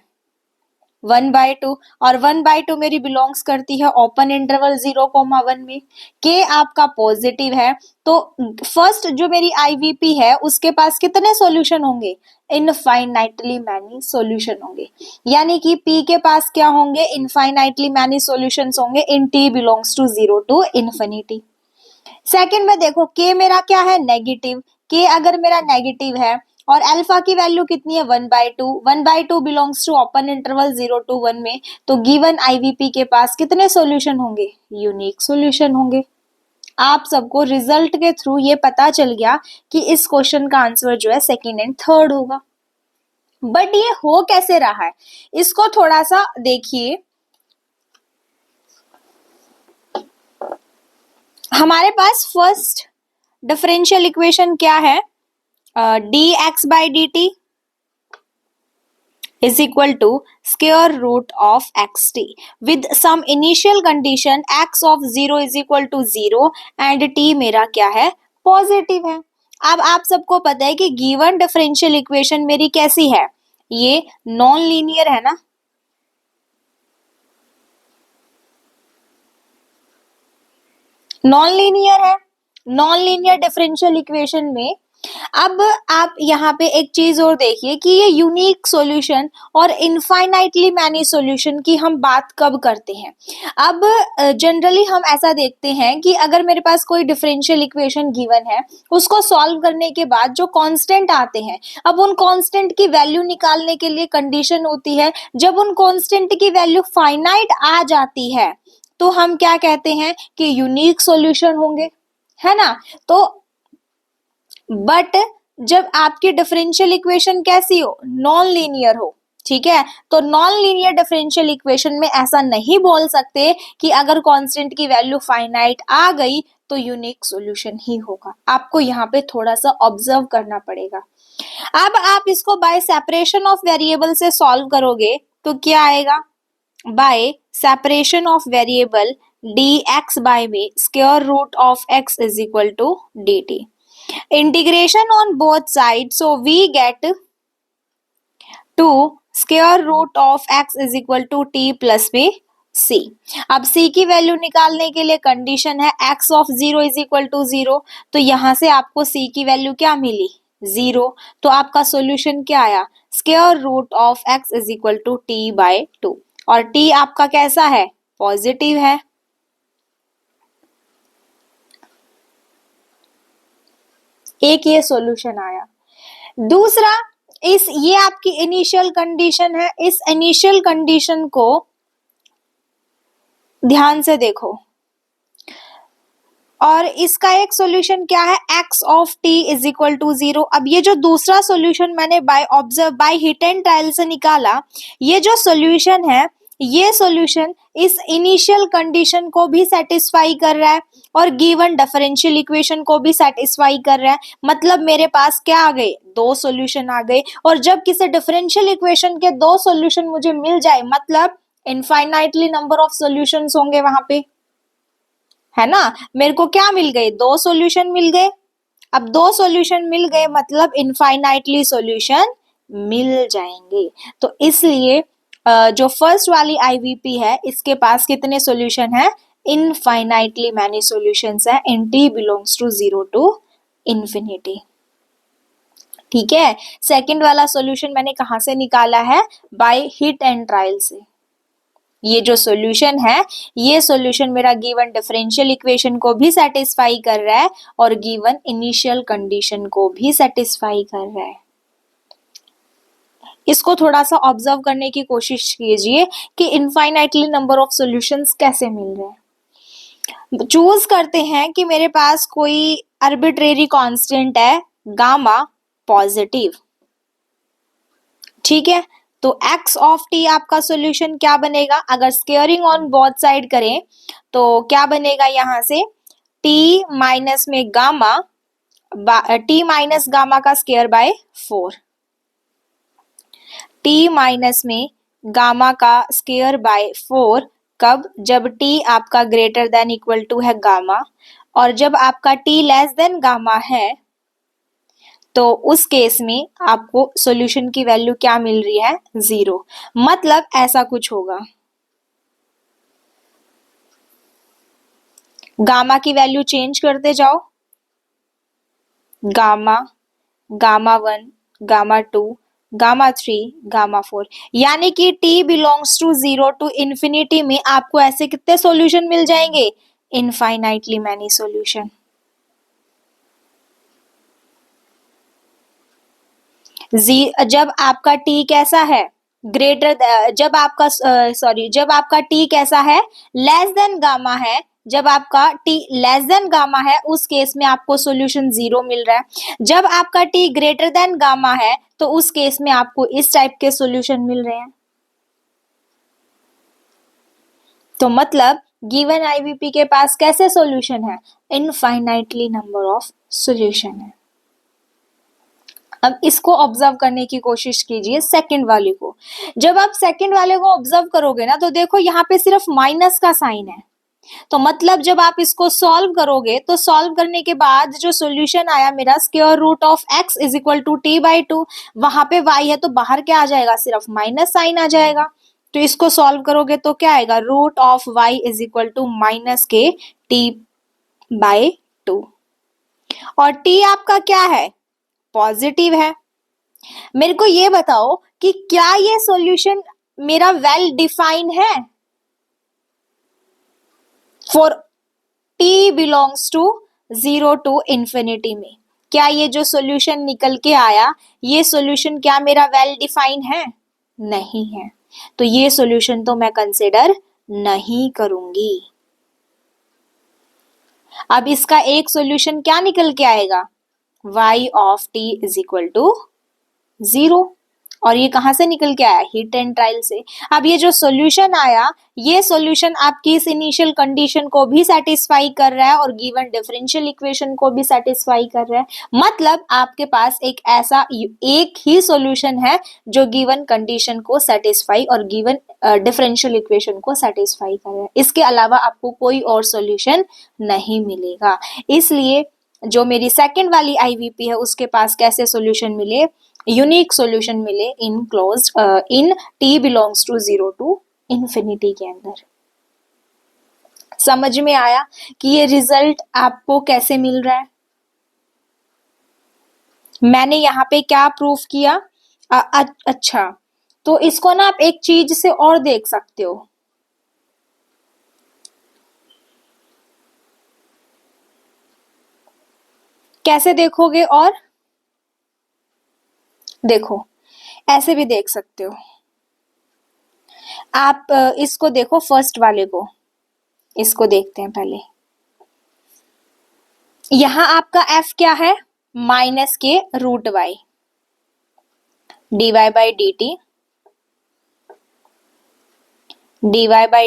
1/2, और 1/2 मेरी बिलोंग्स करती है ओपन इंटरवल 0,1 में। के आपका पॉजिटिव है, तो फर्स्ट जो मेरी आईवीपी है उसके पास कितने सॉल्यूशन होंगे? इनफाइनाइटली मैनी सॉल्यूशन होंगे, यानी कि पी के पास क्या होंगे? इनफाइनाइटली मैनी सॉल्यूशंस होंगे in T belongs to 0 to infinity. Second में देखो के मेरा क्या है? नेगेटिव। के अगर मेरा नेगेटिव है और अल्फा की वैल्यू कितनी है? 1/2। 1/2 belongs to open interval 0 to 1 में, तो गिवन आईवीपी के पास कितने सॉल्यूशन होंगे? यूनिक सॉल्यूशन होंगे। आप सबको रिजल्ट के थ्रू ये पता चल गया कि इस क्वेश्चन का आंसर जो है सेकंड एंड थर्ड होगा। बट ये हो कैसे रहा है, इसको थोड़ा सा देखिए। हमारे पास फर्स्ट डिफरेंशियल इक्वेशन क्या है? dx/dt is equal to square root of xt with some initial condition x of 0 is equal to 0 and t मेरा क्या है? पॉजिटिव है। अब आप सबको पता है कि गिवन डिफरेंशियल इक्वेशन मेरी कैसी है? ये नॉन लीनियर है ना, नॉन लीनियर है। नॉन लीनियर डिफरेंशियल इक्वेशन में अब आप यहाँ पे एक चीज और देखिए कि ये यूनिक सॉल्यूशन और इनफाइनाइटली मैनी सॉल्यूशन की हम बात कब करते हैं? अब जनरली हम ऐसा देखते हैं कि अगर मेरे पास कोई डिफरेंशियल इक्वेशन गिवन है, उसको सॉल्व करने के बाद जो कांस्टेंट आते हैं, अब उन कांस्टेंट की वैल्यू निकालने के लिए कंडीशन होती है, जब उन कांस्टेंट की वैल्यू फाइनाइट आ जाती है तो हम क्या कहते हैं कि यूनिक सॉल्यूशन होंगे, है ना? तो बट जब आपकी डिफरेंशियल इक्वेशन कैसी हो? नॉन लीनियर हो, ठीक है? तो नॉन लीनियर डिफरेंशियल इक्वेशन में ऐसा नहीं बोल सकते कि अगर कांस्टेंट की वैल्यू फाइनाइट आ गई तो यूनिक सॉल्यूशन ही होगा। आपको यहाँ पे थोड़ा सा ऑब्जर्व करना पड़ेगा। अब आप इसको बाय सेपरेशन ऑफ वेरिएबल से सॉल्व करोगे तो क्या आएगा? By separation of variable dx by में square root of x is equal to dt. Integration on both sides, so we get 2 square root of x is equal to t plus में c. अब c की वैल्यू निकालने के लिए कंडीशन है x of 0 is equal to 0, तो यहां से आपको c की वैल्यू क्या मिली? 0। तो आपका सॉल्यूशन क्या आया? Square root of x is equal to t by 2, और t आपका कैसा है? पॉजिटिव है। एक ये सॉल्यूशन आया। दूसरा, इस ये आपकी इनिशियल कंडीशन है, इस इनिशियल कंडीशन को ध्यान से देखो, और इसका एक सॉल्यूशन क्या है? x of t is equal to 0। अब ये जो दूसरा सॉल्यूशन मैंने बाय हिट एंड ट्रायल से निकाला, ये जो सॉल्यूशन है, ये सॉल्यूशन इस इनिशियल कंडीशन को भी सेटिस्फाई कर रहा है और गिवन डिफरेंशियल इक्वेशन को भी सेटिस्फाई कर रहा है। मतलब मेरे पास क्या आ गए? दो सॉल्यूशन आ गए। और जब किसी डिफरेंशियल इक्वेशन के दो सॉल्यूशन मुझे मिल जाए, मतलब इनफाइनाइटली नंबर ऑफ सॉल्यूशंस होंगे वहां पे, है ना? मेरे को क्या मिल गए? दो सॉल्यूशन मिल गए। अब दो सॉल्यूशन मिल गए मतलब इनफाइनाइटली सॉल्यूशन मिल जाएंगे। तो इसलिए जो फर्स्ट वाली आईवीपी है, इसके पास कितने सॉल्यूशन है? इनफाइनाइटली मैनी सॉल्यूशंस है in T belongs to 0 to infinity. ठीक है? सेकंड वाला सॉल्यूशन मैंने कहां से निकाला है? बाय हिट एंड ट्रायल से। ये जो सॉल्यूशन है, ये सॉल्यूशन मेरा गिवन डिफरेंशियल इक्वेशन को भी सेटिस्फाई कर रहा है और गिवन इनिशियल कंडीशन को भी सेटिस्फाई कर रहा है। इसको थोड़ा सा ऑब्जर्व करने की कोशिश कीजिए कि इनफाइनाइटली नंबर ऑफ सॉल्यूशंस कैसे मिल रहे हैं। चूज करते हैं कि मेरे पास कोई आर्बिट्रेरी कांस्टेंट है गामा पॉजिटिव, ठीक है? तो x ऑफ t आपका सॉल्यूशन क्या बनेगा? अगर स्क्वेयरिंग ऑन बोथ साइड करें तो क्या बनेगा? यहां से t माइनस में गामा, t माइनस गामा का स्क्वायर बाय 4, t माइनस में गामा का स्क्वायर बाय 4 कब? जब t आपका ग्रेटर देन इक्वल टू है गामा, और जब आपका t लेस देन गामा है तो उस केस में आपको सॉल्यूशन की वैल्यू क्या मिल रही है, 0। मतलब ऐसा कुछ होगा, गामा की वैल्यू चेंज करते जाओ, gamma, gamma 1, gamma 2, gamma 3, gamma 4, यानी कि t belongs to 0 to infinity में आपको ऐसे कितने सॉल्यूशन मिल जाएंगे, इनफाइनाइटली मैनी सॉल्यूशन। जब आपका t कैसा है, ग्रेटर, जब आपका t कैसा है, लेस देन गामा है, जब आपका t लेस देन गामा है उस केस में आपको सॉल्यूशन 0 मिल रहा है। जब आपका t ग्रेटर देन गामा है तो उस केस में आपको इस टाइप के सॉल्यूशन मिल रहे हैं। तो मतलब गिवन आईवीपी के पास कैसे सॉल्यूशन है, इनफाइनाइटली नंबर ऑफ सॉल्यूशन है। अब इसको ऑब्जर्व करने की कोशिश कीजिए सेकंड वाले को। जब आप सेकंड वाले को ऑब्जर्व करोगे ना तो देखो यहाँ पे सिर्फ माइनस का साइन है, तो मतलब जब आप इसको सॉल्व करोगे तो सॉल्व करने के बाद जो सॉल्यूशन आया मेरा square root of x is equal to t by 2, वहां पे y है तो बाहर क्या आ जाएगा, सिर्फ माइनस साइन आ जाएगा। तो इसको सॉल्व करोगे तो क्या आएगा, root of y is equal to minus के टी बाई 2, और t आपका क्या है, पॉजिटिव है। मेरे को ये बताओ कि क्या ये सॉल्यूशन मेरा वेल डिफाइंड है, for t belongs to 0 to infinity में। क्या ये जो सॉल्यूशन निकल के आया, ये सॉल्यूशन क्या मेरा वेल डिफाइन है, नहीं है, तो ये सॉल्यूशन तो मैं कंसिडर नहीं करूंगी। अब इसका एक सॉल्यूशन क्या निकल के आएगा, y of t is equal to 0, और ये कहां से निकल के आया, हिट एंड ट्रायल से। अब ये जो सॉल्यूशन आया, ये सॉल्यूशन आपकी इस इनिशियल कंडीशन को भी सेटिस्फाई कर रहा है और गिवन डिफरेंशियल इक्वेशन को भी सेटिस्फाई कर रहा है। मतलब आपके पास एक ऐसा एक ही सॉल्यूशन है जो गिवन कंडीशन को सेटिस्फाई और गिवन डिफरेंशियल इक्वेशन को सेटिस्फाई कर रहा है। इसके अलावा आपको कोई और सॉल्यूशन नहीं मिलेगा। इसलिए जो मेरी सेकंड वाली आईवीपी है उसके पास कैसे सॉल्यूशन मिले, यूनिक सॉल्यूशन मिले in closed in t belongs to 0 to infinity के अंदर। समझ में आया कि ये रिजल्ट आपको कैसे मिल रहा है। मैंने यहाँ पे क्या प्रूफ किया, अच्छा, तो इसको ना आप एक चीज से और देख सकते हो, कैसे देखोगे, और देखो ऐसे भी देख सकते हो आप। इसको देखो, फर्स्ट वाले को, इसको देखते हैं पहले। यहां आपका f क्या है, माइनस के root y, dy by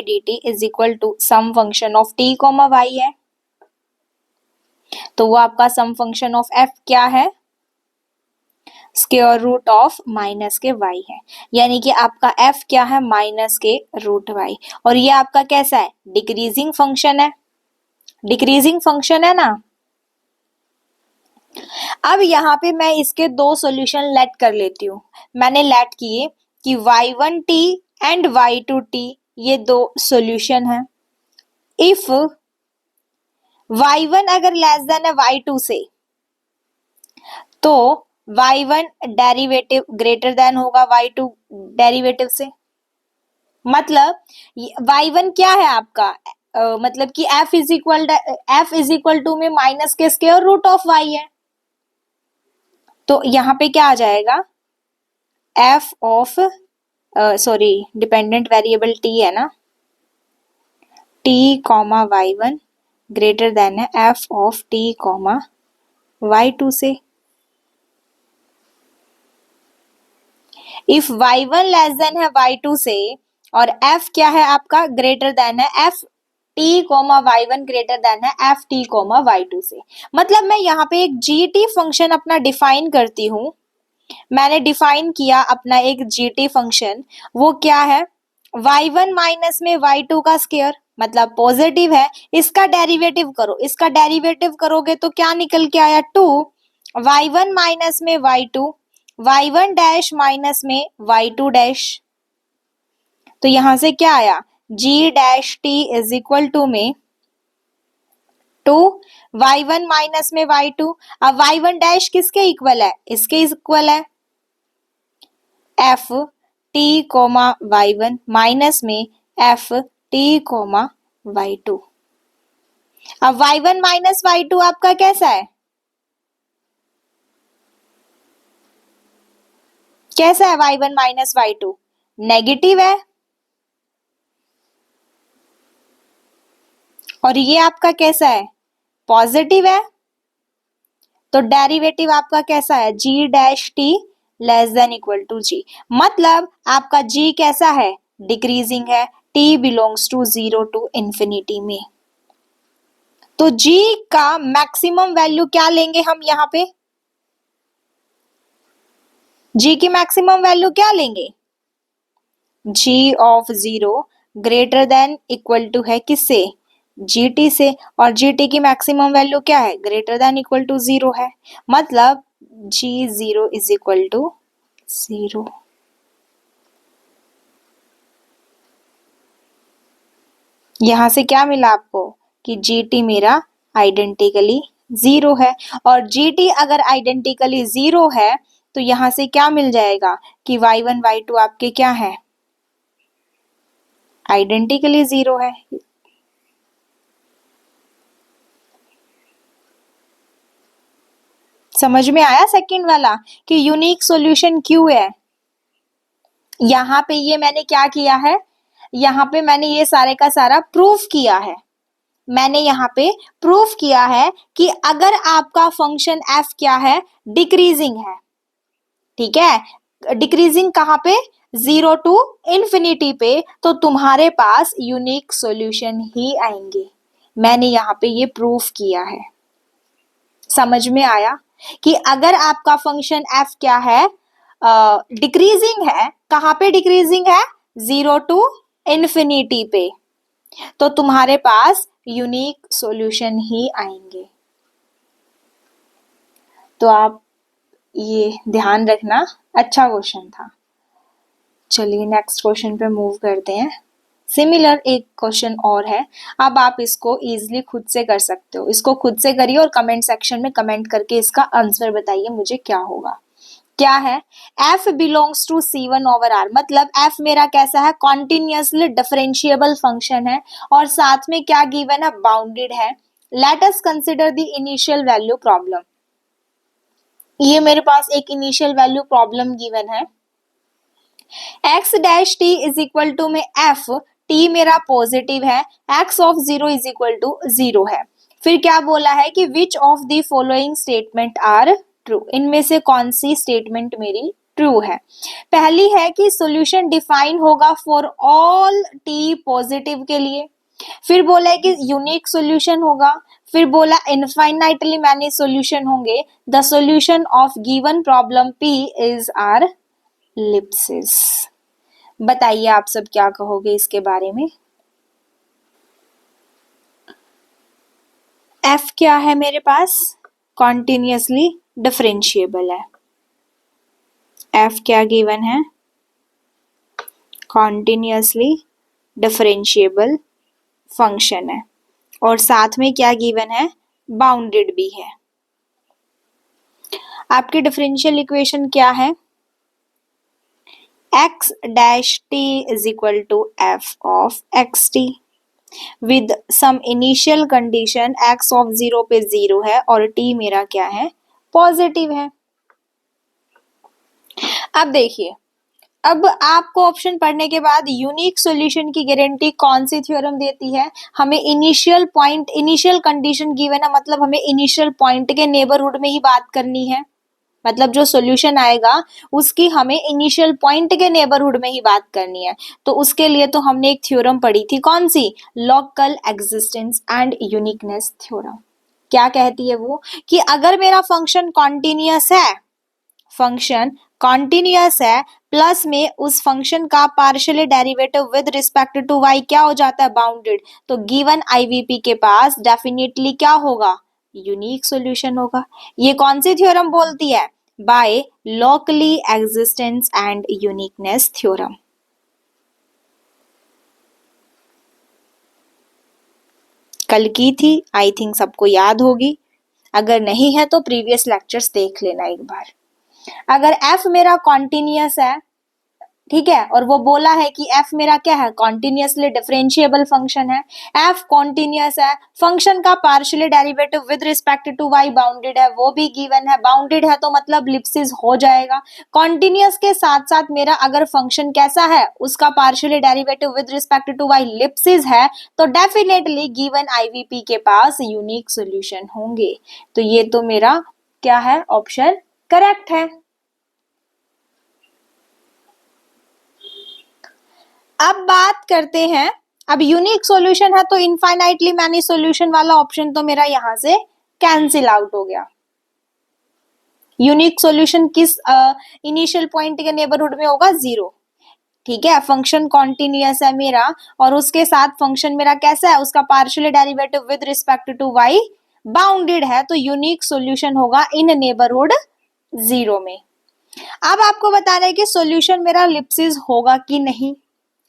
D T is equal to some function of t comma y है, तो वो आपका सम फंक्शन ऑफ f क्या है, स्क्वायर रूट ऑफ माइनस के y है, यानी कि आपका f क्या है, माइनस के रूट y, और ये आपका कैसा है, डिक्रीजिंग फंक्शन है, डिक्रीजिंग फंक्शन है ना। अब यहाँ पे मैं इसके दो सॉल्यूशन लेट कर लेती हूँ। मैंने लेट किए कि y1t एंड y2t ये दो सॉल्यूशन है। इफ y1 अगर लेस देन है y2 से, तो y1 डेरिवेटिव ग्रेटर देन होगा y2 डेरिवेटिव से। मतलब y1 क्या है आपका, मतलब कि f इज इक्वल टू में माइनस के स्क्वायर रूट ऑफ y है, तो यहाँ पे क्या आ जाएगा, f of sorry dependent variable t है ना, t comma y1 greater than है f of t comma y2 से। इफ y1 लेस देन है y2 से और f क्या है आपका, ग्रेटर देन है f t coma y1 greater than है f t कोमा y2 से। मतलब मैं यहाँ पे एक gt फंक्शन अपना डिफाइन करती हूँ। मैंने डिफाइन किया अपना एक gt फंक्शन, वो क्या है, y1 माइनस में y2 का स्क्वायर, मतलब पॉजिटिव है। इसका डेरिवेटिव करो, इसका डेरिवेटिव करोगे तो क्या निकल के आया, 2, y1 माइनस में y2, y1 डैश माइनस में y2 डैश। तो यहां से क्या आया, g dash t is equal to में 2 y1 माइनस में y2। अब y1 डैश किसके इक्वल है, इसके इक्वल है, f t coma y1 minus में f t कोमा y2। अब y1 माइनस y2 आपका कैसा है, कैसा है y1 माइनस y2, नेगेटिव है। और ये आपका कैसा है, पॉजिटिव है। तो डेरिवेटिव आपका कैसा है, g dash t less than equal to g, मतलब आपका g कैसा है, डिक्रीजिंग है, t belongs to 0 to infinity में। तो g का मैक्सिमम वैल्यू क्या लेंगे हम यहाँ पे, g की मैक्सिमम वैल्यू क्या लेंगे, g of 0 greater than equal to है किससे, gt से, और gt की मैक्सिमम वैल्यू क्या है, ग्रेटर देन इक्वल टू 0 है, मतलब g0 इज इक्वल टू 0। यहां से क्या मिला आपको कि gt मेरा आइडेंटिकली 0 है, और gt अगर आइडेंटिकली 0 है तो यहां से क्या मिल जाएगा कि y1 y2 आपके क्या है, आइडेंटिकली 0 है। समझ में आया सेकंड वाला कि यूनिक सॉल्यूशन क्यों है। यहाँ पे ये मैंने क्या किया है, यहाँ पे मैंने ये सारे का सारा प्रूफ किया है, मैंने यहाँ पे प्रूफ किया है कि अगर आपका फंक्शन f क्या है, डिक्रीजिंग है, ठीक है, डिक्रीजिंग कहाँ पे, 0 टू इंफिनिटी पे, तो तुम्हारे पास यूनिक सॉल्यूशन ही आएंगे। मैंने यहाँ पे ये प्रूफ किया है। समझ में आया कि अगर आपका फंक्शन f क्या है, डिक्रीजिंग है, कहाँ पे डिक्रीजिंग है, 0 टू इंफिनिटी पे, तो तुम्हारे पास यूनिक सॉल्यूशन ही आएंगे। तो आप ये ध्यान रखना, अच्छा क्वेश्चन था। चलिए नेक्स्ट क्वेश्चन पे मूव करते हैं। सिमिलर एक क्वेश्चन और है, अब आप इसको इजीली खुद से कर सकते हो, इसको खुद से करिए और कमेंट सेक्शन में कमेंट करके इसका आंसर बताइए मुझे क्या होगा। क्या है, f belongs to c1 over r, मतलब f मेरा कैसा है, कॉन्टिन्यूसली डिफरेंशिएबल फंक्शन है, और साथ में क्या गिवन है, बाउंडेड है। Let us consider the initial value problem. ये मेरे पास एक इनिशियल वैल्यू प्रॉब्लम गिवन है, x dash t is equal to में f, t मेरा पॉजिटिव है, x of 0 is equal to 0 है। फिर क्या बोला है कि which of the following statement are true, इनमें से कौन सी स्टेटमेंट मेरी ट्रू है। पहली है कि सॉल्यूशन डिफाइन होगा फॉर ऑल t पॉजिटिव के लिए, फिर बोला है कि यूनिक सॉल्यूशन होगा, फिर बोला इनफाइनाइटली मैनी सॉल्यूशन होंगे, the solution of given problem p is are Lipschitz. बताइए आप सब क्या कहोगे इसके बारे में। f क्या है मेरे पास, कॉन्टिन्यूसली डिफरेंशिएबल है, f क्या गिवन है, कॉन्टिन्यूसली डिफरेंशिएबल फंक्शन है, और साथ में क्या गिवन है, बाउंडेड भी है। आपकी डिफरेंशियल इक्वेशन क्या है, x dash t is equal to f of xt with some initial condition x of 0 पे 0 है और t मेरा क्या है, पॉजिटिव है। अब देखिए, अब आपको ऑप्शन पढ़ने के बाद यूनिक सॉल्यूशन की गारंटी कौन सी थ्योरम देती है, हमें initial point, initial condition given है, मतलब हमें इनिशियल पॉइंट के नेबरहुड में ही बात करनी है, मतलब जो सॉल्यूशन आएगा उसकी हमें इनिशियल पॉइंट के नेबरहुड में ही बात करनी है। तो उसके लिए तो हमने एक थ्योरम पढ़ी थी, कौन सी, local existence and uniqueness theorem. क्या कहती है वो, कि अगर मेरा फंक्शन कॉन्टिन्यूअस है, फंक्शन कॉन्टिन्यूअस है, प्लस में उस फंक्शन का partially derivative with respect to y क्या हो जाता है, बाउंडेड, तो गिवन आईवीपी के पास डेफिनेटली क्या होगा, यूनिक सॉल्यूशन होगा। ये कौन सी थ्योरम बोलती है? By locally existence and uniqueness theorem. कल की थी, आई थिंक सबको याद होगी। अगर नहीं है तो प्रीवियस लेक्चर्स देख लेना एक बार। अगर f मेरा कॉन्टिन्यूअस है, ठीक है, और वो बोला है कि f मेरा क्या है? कॉन्टिन्यूअसली डिफरेंशिएबल फंक्शन है। f कॉन्टिन्यूअस है, फंक्शन का partially derivative with respect to y bounded है, वो भी गिवन है। बाउंडेड है तो मतलब लिप्सिस हो जाएगा। कॉन्टिन्यूअस के साथ साथ मेरा अगर फंक्शन कैसा है, उसका partially derivative with respect to y Lipschitz है, तो डेफिनेटली गिवन आईवीपी के पास यूनिक सॉल्यूशन होंगे। तो ये तो मेरा क्या है? ऑप्शन करेक्ट है। अब बात करते हैं, अब यूनिक सॉल्यूशन है तो इनफाइनाइटली मैनी सॉल्यूशन वाला ऑप्शन तो मेरा यहां से कैंसिल आउट हो गया। यूनिक सॉल्यूशन किस इनिशियल पॉइंट के नेबरहुड में होगा? 0। ठीक है, फंक्शन कॉन्टिन्यूअस है मेरा और उसके साथ फंक्शन मेरा कैसा है? उसका partial derivative with respect to y bounded है, तो यूनिक सॉल्यूशन होगा इन नेबरहुड 0 में। अब आपको बताना है कि सॉल्यूशन मेरा लिप्सिस होगा कि नहीं।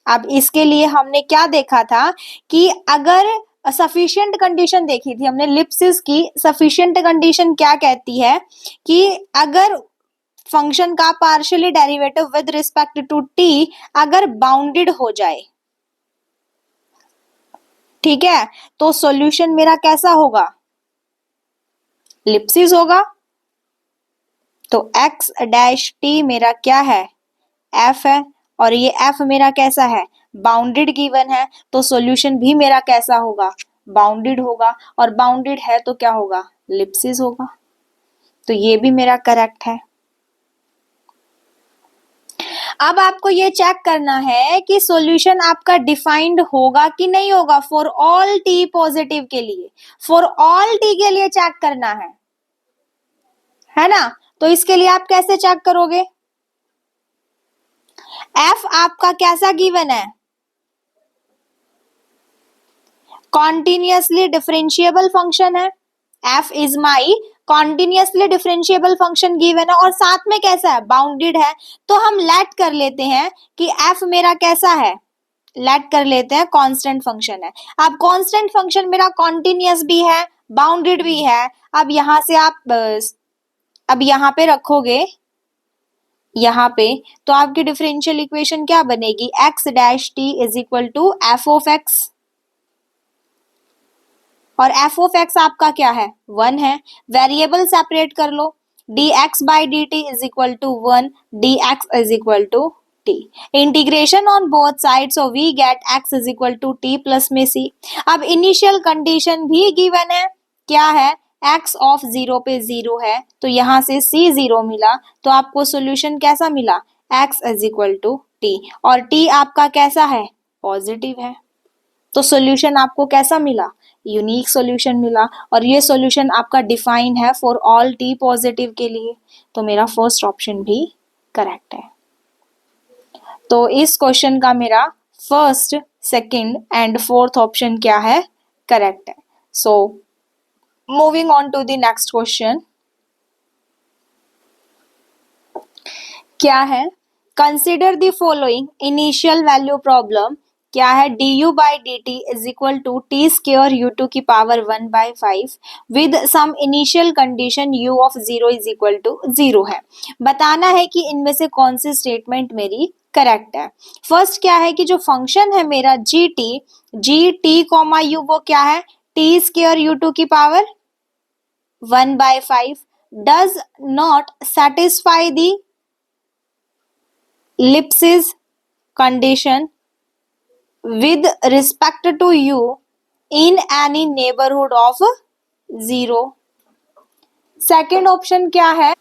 अब इसके लिए हमने क्या देखा था कि अगर सफिशिएंट कंडीशन देखी थी हमने लिप्सिस की। सफिशिएंट कंडीशन क्या कहती है कि अगर फंक्शन का partially derivative with respect to t अगर बाउंडेड हो जाए, ठीक है, तो सॉल्यूशन मेरा कैसा होगा? लिप्सिस होगा। तो x डैश t मेरा क्या है? f है, और ये f मेरा कैसा है? बाउंडेड गिवन है, तो सॉल्यूशन भी मेरा कैसा होगा? बाउंडेड होगा, और बाउंडेड है तो क्या होगा? लिप्सिस होगा। तो ये भी मेरा करेक्ट है। अब आपको ये चेक करना है कि सॉल्यूशन आपका डिफाइंड होगा कि नहीं होगा फॉर ऑल t पॉजिटिव के लिए। फॉर ऑल t के लिए चेक करना है ना? तो इसके लिए आप कैसे चेक करोगे? f आपका कैसा गिवन है? कॉन्टिन्यूअसली डिफरेंशिएबल फंक्शन है। f is my continuously differentiable function given है और साथ में कैसा है? बाउंडेड है। तो हम लेट कर लेते हैं कि f मेरा कैसा है? लेट कर लेते हैं कांस्टेंट फंक्शन है। अब कांस्टेंट फंक्शन मेरा कॉन्टिन्यूअस भी है, बाउंडेड भी है। अब यहां से आप अब यहां पे रखोगे, यहाँ पे, तो आपकी डिफरेंशियल इक्वेशन क्या बनेगी? x dash t is equal to f of x, और f ऑफ x आपका क्या है? 1 है। वेरिएबल सेपरेट कर लो, dx by dt is equal to 1, dx is equal to t। Integration on both side, so we get x is equal to t plus में c। अब इनिशियल कंडीशन भी गिवन है, क्या है? x ऑफ 0 पे 0 है, तो यहां से c 0 मिला, तो आपको सोल्यूशन कैसा मिला? x is equal to t, और t आपका कैसा है? पॉजिटिव है। तो सोल्यूशन आपको कैसा मिला? यूनिक सॉल्यूशन मिला, और ये सॉल्यूशन आपका डिफाइन है फॉर ऑल t पॉजिटिव के लिए। तो मेरा फर्स्ट ऑप्शन भी करेक्ट है। तो इस क्वेश्चन का मेरा first, second and fourth option क्या है? करेक्ट है। So moving on to the next question, क्या है? Consider the following initial value problem. क्या है? du by D T is equal to T square u to की power 1/5 with some initial condition u of 0 is equal to 0 है। बताना है कि इनमें से कौन सी स्टेटमेंट मेरी करेक्ट है। फर्स्ट क्या है कि जो फंक्शन है मेरा जी टी कॉमा यू, वो क्या है? टी स्क्र यू टू की power 1/5 does not satisfy the ellipsis condition with respect to u in any neighborhood of 0। Second option क्या है?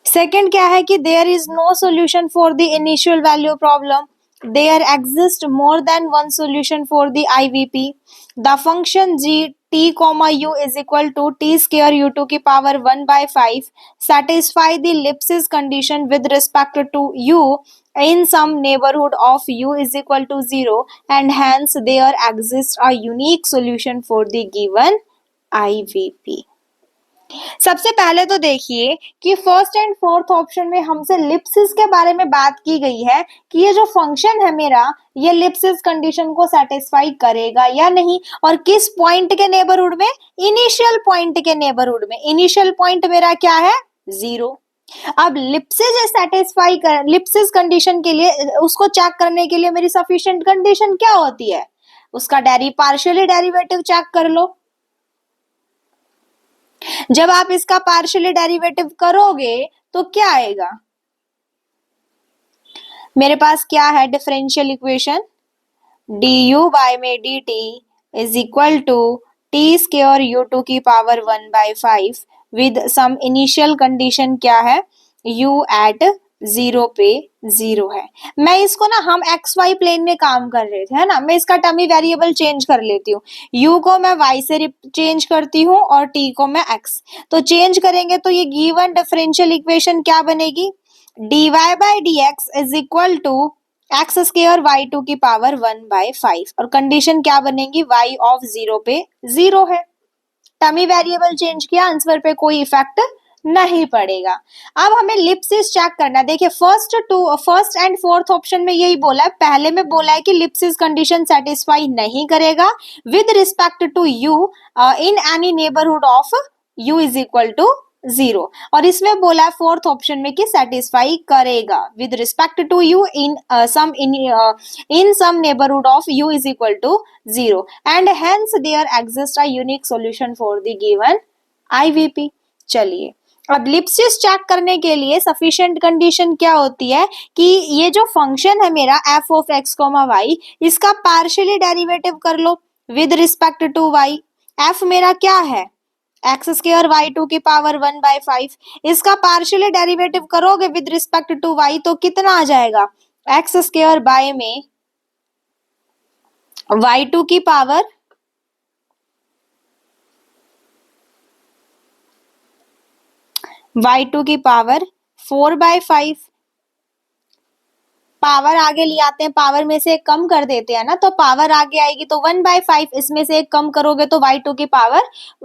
सेकेंड क्या है कि there is no solution for the initial value problem, there exist more than one solution for the IVP. The function g t comma u is equal to T square u to की power 1/5 satisfy the ellipsis condition with respect to u in some neighborhood of u is equal to 0, and hence there exists a unique solution for the given IVP। सबसे पहले तो देखिए कि फर्स्ट एंड फोर्थ ऑप्शन में हमसे लिप्सिस के बारे में बात की गई है कि ये जो फंक्शन है मेरा ये लिप्सिस कंडीशन को सेटिस्फाई करेगा या नहीं, और किस पॉइंट के नेबरहुड में, इनिशियल पॉइंट के नेबरहुड में। इनिशियल पॉइंट मेरा क्या है, 0। अब लिप्सिस कंडीशन के लिए, उसको चेक करने के लिए मेरी सफिशिएंट कंडीशन क्या होती है, उसका पार्शियली डेरिवेटिव चेक कर लो। जब आप इसका पार्शियली डेरिवेटिव करोगे तो क्या आएगा, मेरे पास क्या है डिफरेंशियल इक्वेशन, du बाय में dt is equal to t square u2 की power 1/5 with some initial condition क्या है, u एट 0 पे 0 है। मैं इसको ना, हम एक्स वाई प्लेन में काम कर रहे थे, है ना, मैं इसका टमी वेरिएबल चेंज कर लेती हूँ, u को मैं y से चेंज करती हूँ और t को मैं x। तो चेंज करेंगे तो ये गिवन डिफरेंशियल इक्वेशन क्या बनेगी, dy by D x is equal to x square y2 की पावर 1/5, और कंडीशन क्या बनेगी, y ऑफ 0 पे 0 है। टमी वेरिएबल चेंज किया, आंसर पे कोई इफेक्ट नहीं पड़ेगा। अब हमें लिप्सिस चेक करना। देखिए फर्स्ट एंड फोर्थ ऑप्शन में यही बोला है, पहले में बोला है कि लिप्सिस कंडीशन सेटिस्फाई नहीं करेगा with respect to u in any neighbourhood of u is equal to 0, और इसमें बोला है फोर्थ ऑप्शन में कि सेटिस्फाई करेगा with respect to u in some neighbourhood of u is equal to 0 and hence there exist a unique solution for the given IVP। चलिए अब लिप्सिस चेक करने के लिए सफिशिएंट कंडीशन क्या होती है कि ये जो फंक्शन है मेरा f ऑफ x, y, इसका पार्शियली डेरिवेटिव कर लो with respect to y। f मेरा क्या है, एक्स स्क्वायर y2 की पावर 1/5, इसका पार्शियली डेरिवेटिव करोगे विद रिस्पेक्ट टू y तो कितना आ जाएगा, एक्स स्क्वायर बाय में y2 की पावर 4/5। पावर आगे ले आते हैं, पावर में से एक कम कर देते हैं ना, तो पावर आगे आएगी तो 1/5, इसमें से एक कम करोगे तो y2 की पावर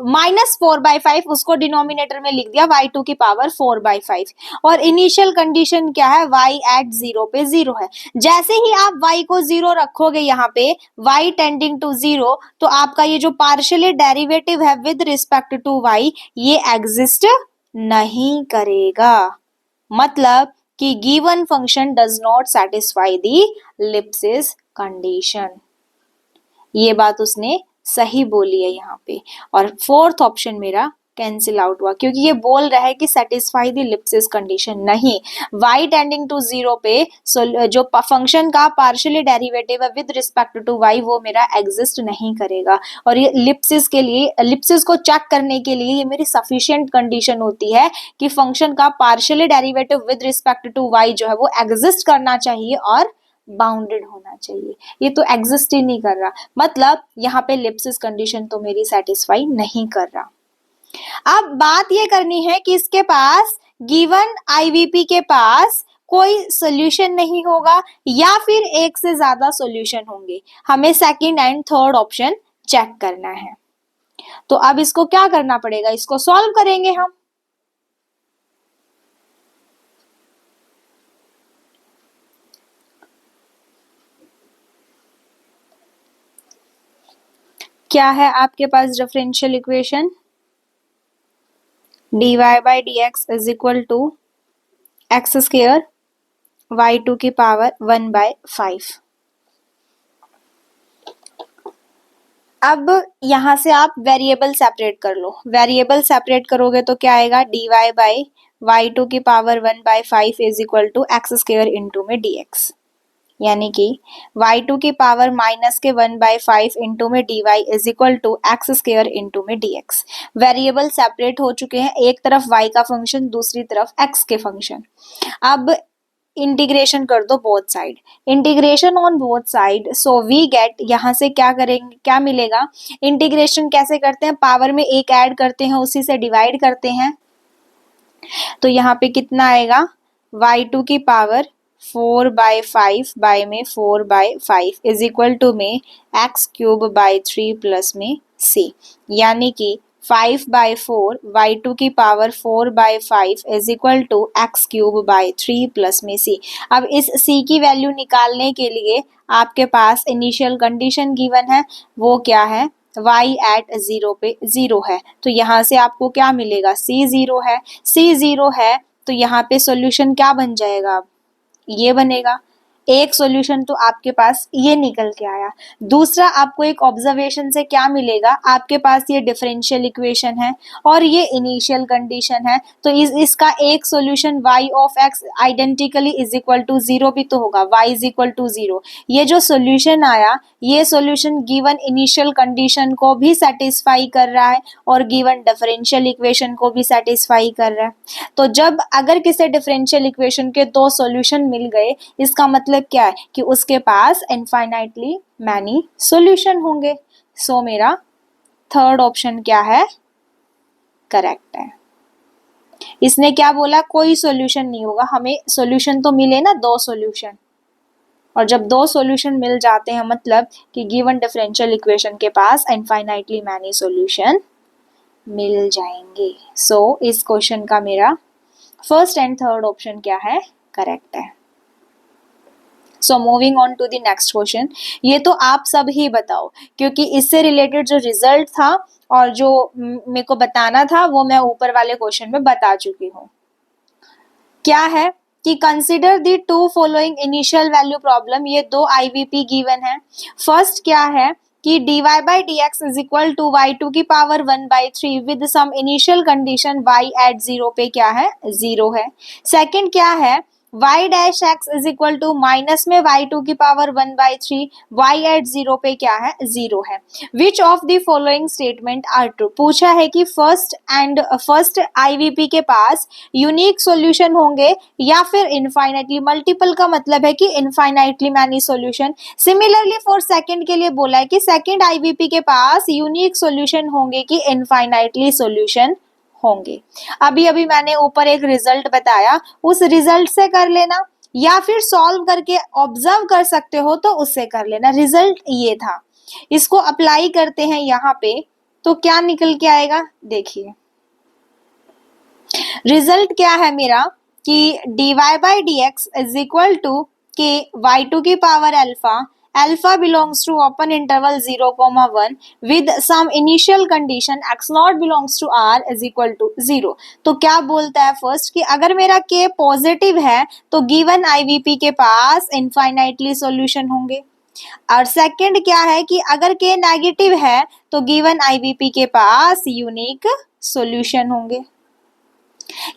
-4/5, उसको डिनोमिनेटर में लिख दिया y2 की पावर 4/5। और इनिशियल कंडीशन क्या है, y एट 0 पे 0 है। जैसे ही आप y को 0 रखोगे यहाँ पे, y टेंडिंग टू 0, तो आपका ये जो पार्शियली डेरिवेटिव है विद रिस्पेक्ट टू y ये एग्जिस्ट नहीं करेगा, मतलब कि given function does not satisfy the Lipschitz condition. ये बात उसने सही बोली है यहाँ पे, और फोर्थ ऑप्शन मेरा कैंसिल आउट हुआ क्योंकि ये बोल रहा है कि सेटिस्फाई दी लिप्सिस कंडीशन नहीं। y टेंडिंग टू 0 पे जो फंक्शन का पार्शियली डेरिवेटिव है विद रिस्पेक्ट टू y वो मेरा एग्जिस्ट नहीं करेगा, और ये लिप्सिस के लिए, लिप्सिस को चेक करने के लिए ये मेरी सफिशिएंट कंडीशन होती है कि फंक्शन का partially derivative with respect to y जो है वो एग्जिस्ट करना चाहिए और बाउंडेड होना चाहिए। ये तो एग्जिस्ट ही नहीं कर रहा, मतलब यहाँ पे लिप्सिस कंडीशन तो मेरी सेटिस्फाई नहीं कर रहा। अब बात ये करनी है कि इसके पास, गिवन IVP के पास कोई सोल्यूशन नहीं होगा या फिर एक से ज्यादा सोल्यूशन होंगे। हमें second and third option check करना है। तो अब इसको क्या करना पड़ेगा, इसको सॉल्व करेंगे हम। क्या है आपके पास differential equation, dy by D x is equal to x square y2 की पावर 1/5। अब यहां से आप वेरिएबल सेपरेट कर लो, वेरिएबल सेपरेट करोगे तो क्या आएगा, dy बाई y2 की power 1/5 is equal to x square into में dx, यानी कि y2 की पावर माइनस के 1/5 इंटू में dy is equal to x square into में dx। वेरिएबल सेपरेट हो चुके हैं, एक तरफ y का फंक्शन, दूसरी तरफ x के फंक्शन। अब इंटीग्रेशन कर दो both side, integration on both side, so we get, यहाँ से क्या करेंगे, क्या मिलेगा, इंटीग्रेशन कैसे करते हैं, पावर में एक ऐड करते हैं, उसी से डिवाइड करते हैं, तो यहाँ पे कितना आएगा, y2 की पावर 4/5 बाय में 4/5 इज इक्वल टू में x³ बाय 3 प्लस में c, यानी कि 5/4 y2 की power 4/5 is equal to x³ by 3 plus में c। अब इस c की वैल्यू निकालने के लिए आपके पास इनिशियल कंडीशन गिवन है, वो क्या है, y एट 0 पे 0 है, तो यहाँ से आपको क्या मिलेगा, c 0 है, c 0 है तो यहाँ पे सॉल्यूशन क्या बन जाएगा, ये बनेगा। एक सॉल्यूशन तो आपके पास ये निकल के आया। दूसरा आपको एक ऑब्जर्वेशन से क्या मिलेगा, आपके पास ये डिफरेंशियल इक्वेशन है और ये इनिशियल कंडीशन है, तो इसका एक solution y of x identically is equal to 0 भी तो होगा, y इज इक्वल टू 0। ये जो सॉल्यूशन आया, ये सॉल्यूशन गिवन इनिशियल कंडीशन को भी सेटिस्फाई कर रहा है और गिवन डिफरेंशियल इक्वेशन को भी सेटिस्फाई कर रहा है। तो जब अगर किसी डिफरेंशियल इक्वेशन के दो सॉल्यूशन मिल गए, इसका मतलब क्या है कि उसके पास इनफाइनाइटली मैनी सॉल्यूशन होंगे। सो मेरा थर्ड ऑप्शन क्या है, करेक्ट है। इसने क्या बोला, कोई सॉल्यूशन नहीं होगा, हमें सॉल्यूशन तो मिले ना, दो सॉल्यूशन, और जब दो सॉल्यूशन मिल जाते हैं मतलब कि गिवन डिफरेंशियल इक्वेशन के पास इनफाइनाइटली मैनी सॉल्यूशन मिल जाएंगे। सो इस क्वेश्चन का मेरा फर्स्ट एंड थर्ड ऑप्शन क्या है, करेक्ट है। So moving on to the next question. ये तो आप सब ही बताओ, क्योंकि इससे रिलेटेड जो रिजल्ट था और जो मेरे को बताना था वो मैं ऊपर वाले क्वेश्चन में बता चुकी हूँ। क्या है कि consider the two following initial value problem, ये दो आईवीपी गिवन है। फर्स्ट क्या है कि dy by dx is equal to y2 की power 1/3 with some initial condition y at 0 पे क्या है, 0 है। सेकंड क्या है, y dash x is equal to minus में y2 की पावर 1/3 y एट 0 पे क्या है, 0 है। Which of the following statement are true, पूछा है कि फर्स्ट आईवीपी के पास यूनिक सॉल्यूशन होंगे या फिर इनफाइनाइटली, मल्टीपल का मतलब है कि infinitely many solution. Similarly for second के लिए बोला है कि सेकंड आईवीपी के पास यूनिक सॉल्यूशन होंगे कि इनफाइनाइटली सॉल्यूशन होंगे। अभी अभी मैंने ऊपर एक रिजल्ट बताया, उस रिजल्ट से कर लेना या फिर सॉल्व करके ऑब्जर्व कर सकते हो तो उससे कर लेना। रिजल्ट ये था, इसको अप्लाई करते हैं यहाँ पे तो क्या निकल के आएगा, देखिए रिजल्ट क्या है मेरा कि dy by dx is equal to k y2 की power alpha belongs to open interval 0,1 with some initial condition x not belongs to r is equal to 0। तो क्या बोलता है फर्स्ट कि अगर मेरा k पॉजिटिव है तो गिवन आईवीपी के पास इनफाइनाइटली सॉल्यूशन होंगे, और सेकंड क्या है कि अगर k नेगेटिव है तो गिवन आईवीपी के पास यूनिक सॉल्यूशन होंगे।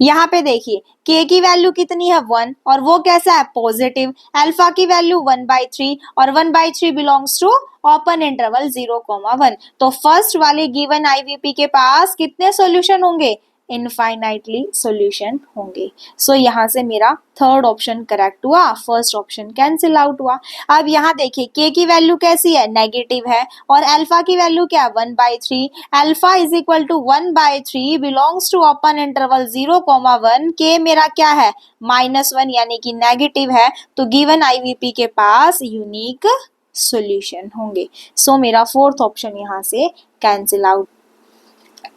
यहाँ पे देखिए k की वैल्यू कितनी है 1 और वो कैसा है, पॉजिटिव। अल्फा की वैल्यू 1/3 और 1/3 बिलोंग्स टू ओपन इंटरवल 0,1। तो फर्स्ट वाले गिवन आईवीपी के पास कितने सॉल्यूशन होंगे, इनफाइनाइटली सॉल्यूशन होंगे। सो यहाँ से मेरा थर्ड ऑप्शन करेक्ट हुआ, फर्स्ट ऑप्शन कैंसिल आउट हुआ। अब यहाँ देखिए k की वैल्यू कैसी है, नेगेटिव है, और अल्फा की वैल्यू क्या है, 1/3। Alpha is equal to 1/3 belongs to open interval 0,1। k मेरा क्या है, -1 यानी कि नेगेटिव है, तो गिवन आईवीपी के पास यूनिक सॉल्यूशन होंगे। सो मेरा फोर्थ ऑप्शन यहाँ से कैंसिल आउट।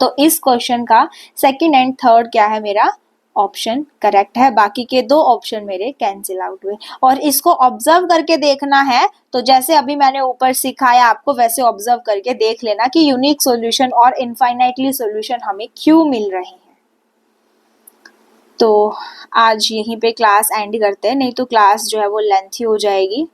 तो इस क्वेश्चन का सेकंड एंड थर्ड क्या है, मेरा ऑप्शन करेक्ट है, बाकी के दो ऑप्शन मेरे कैंसिल आउट हुए। और इसको ऑब्जर्व करके देखना है, तो जैसे अभी मैंने ऊपर सिखाया आपको वैसे ऑब्जर्व करके देख लेना कि यूनिक सॉल्यूशन और इनफाइनाइटली सॉल्यूशन हमें क्यों मिल रहे हैं। तो आज यहीं पे क्लास एंड करते हैं, नहीं तो क्लास जो है वो लेंथी हो जाएगी।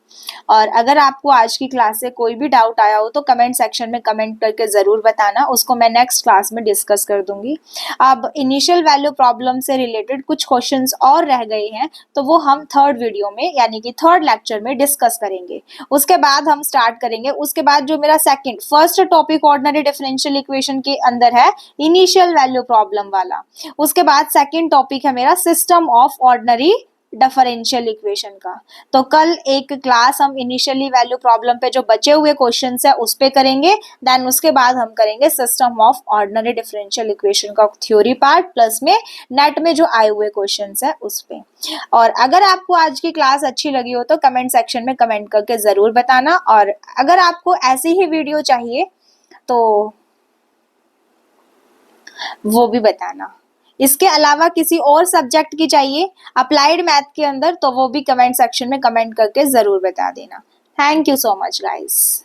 और अगर आपको आज की क्लास से कोई भी डाउट आया हो तो कमेंट सेक्शन में कमेंट करके ज़रूर बताना, उसको मैं नेक्स्ट क्लास में डिस्कस कर दूंगी। अब इनिशियल वैल्यू प्रॉब्लम से रिलेटेड कुछ क्वेश्चंस और रह गए हैं, तो वो हम थर्ड वीडियो में यानी कि थर्ड लेक्चर में डिस्कस करेंगे। उसके बाद हम स्टार्ट करेंगे, उसके बाद जो मेरा first topic ordinary differential equation के अंदर है इनिशियल वैल्यू प्रॉब्लम वाला। उसके बाद सेकेंड टॉपिक है मेरा system of ordinary differential equation का। तो कल एक क्लास हम इनिशियली वैल्यू प्रॉब्लम पे जो बचे हुए क्वेश्चंस है उस पे करेंगे, देन उसके बाद हम करेंगे system of ordinary differential equation का थ्योरी पार्ट प्लस में नेट में जो आए हुए क्वेश्चंस है उस पे। और अगर आपको आज की क्लास अच्छी लगी हो तो कमेंट सेक्शन में कमेंट करके जरूर बताना, और अगर आपको ऐसी ही वीडियो चाहिए तो वो भी बताना। इसके अलावा किसी और सब्जेक्ट की चाहिए अप्लाइड मैथ के अंदर तो वो भी कमेंट सेक्शन में कमेंट करके ज़रूर बता देना। Thank you so much guys.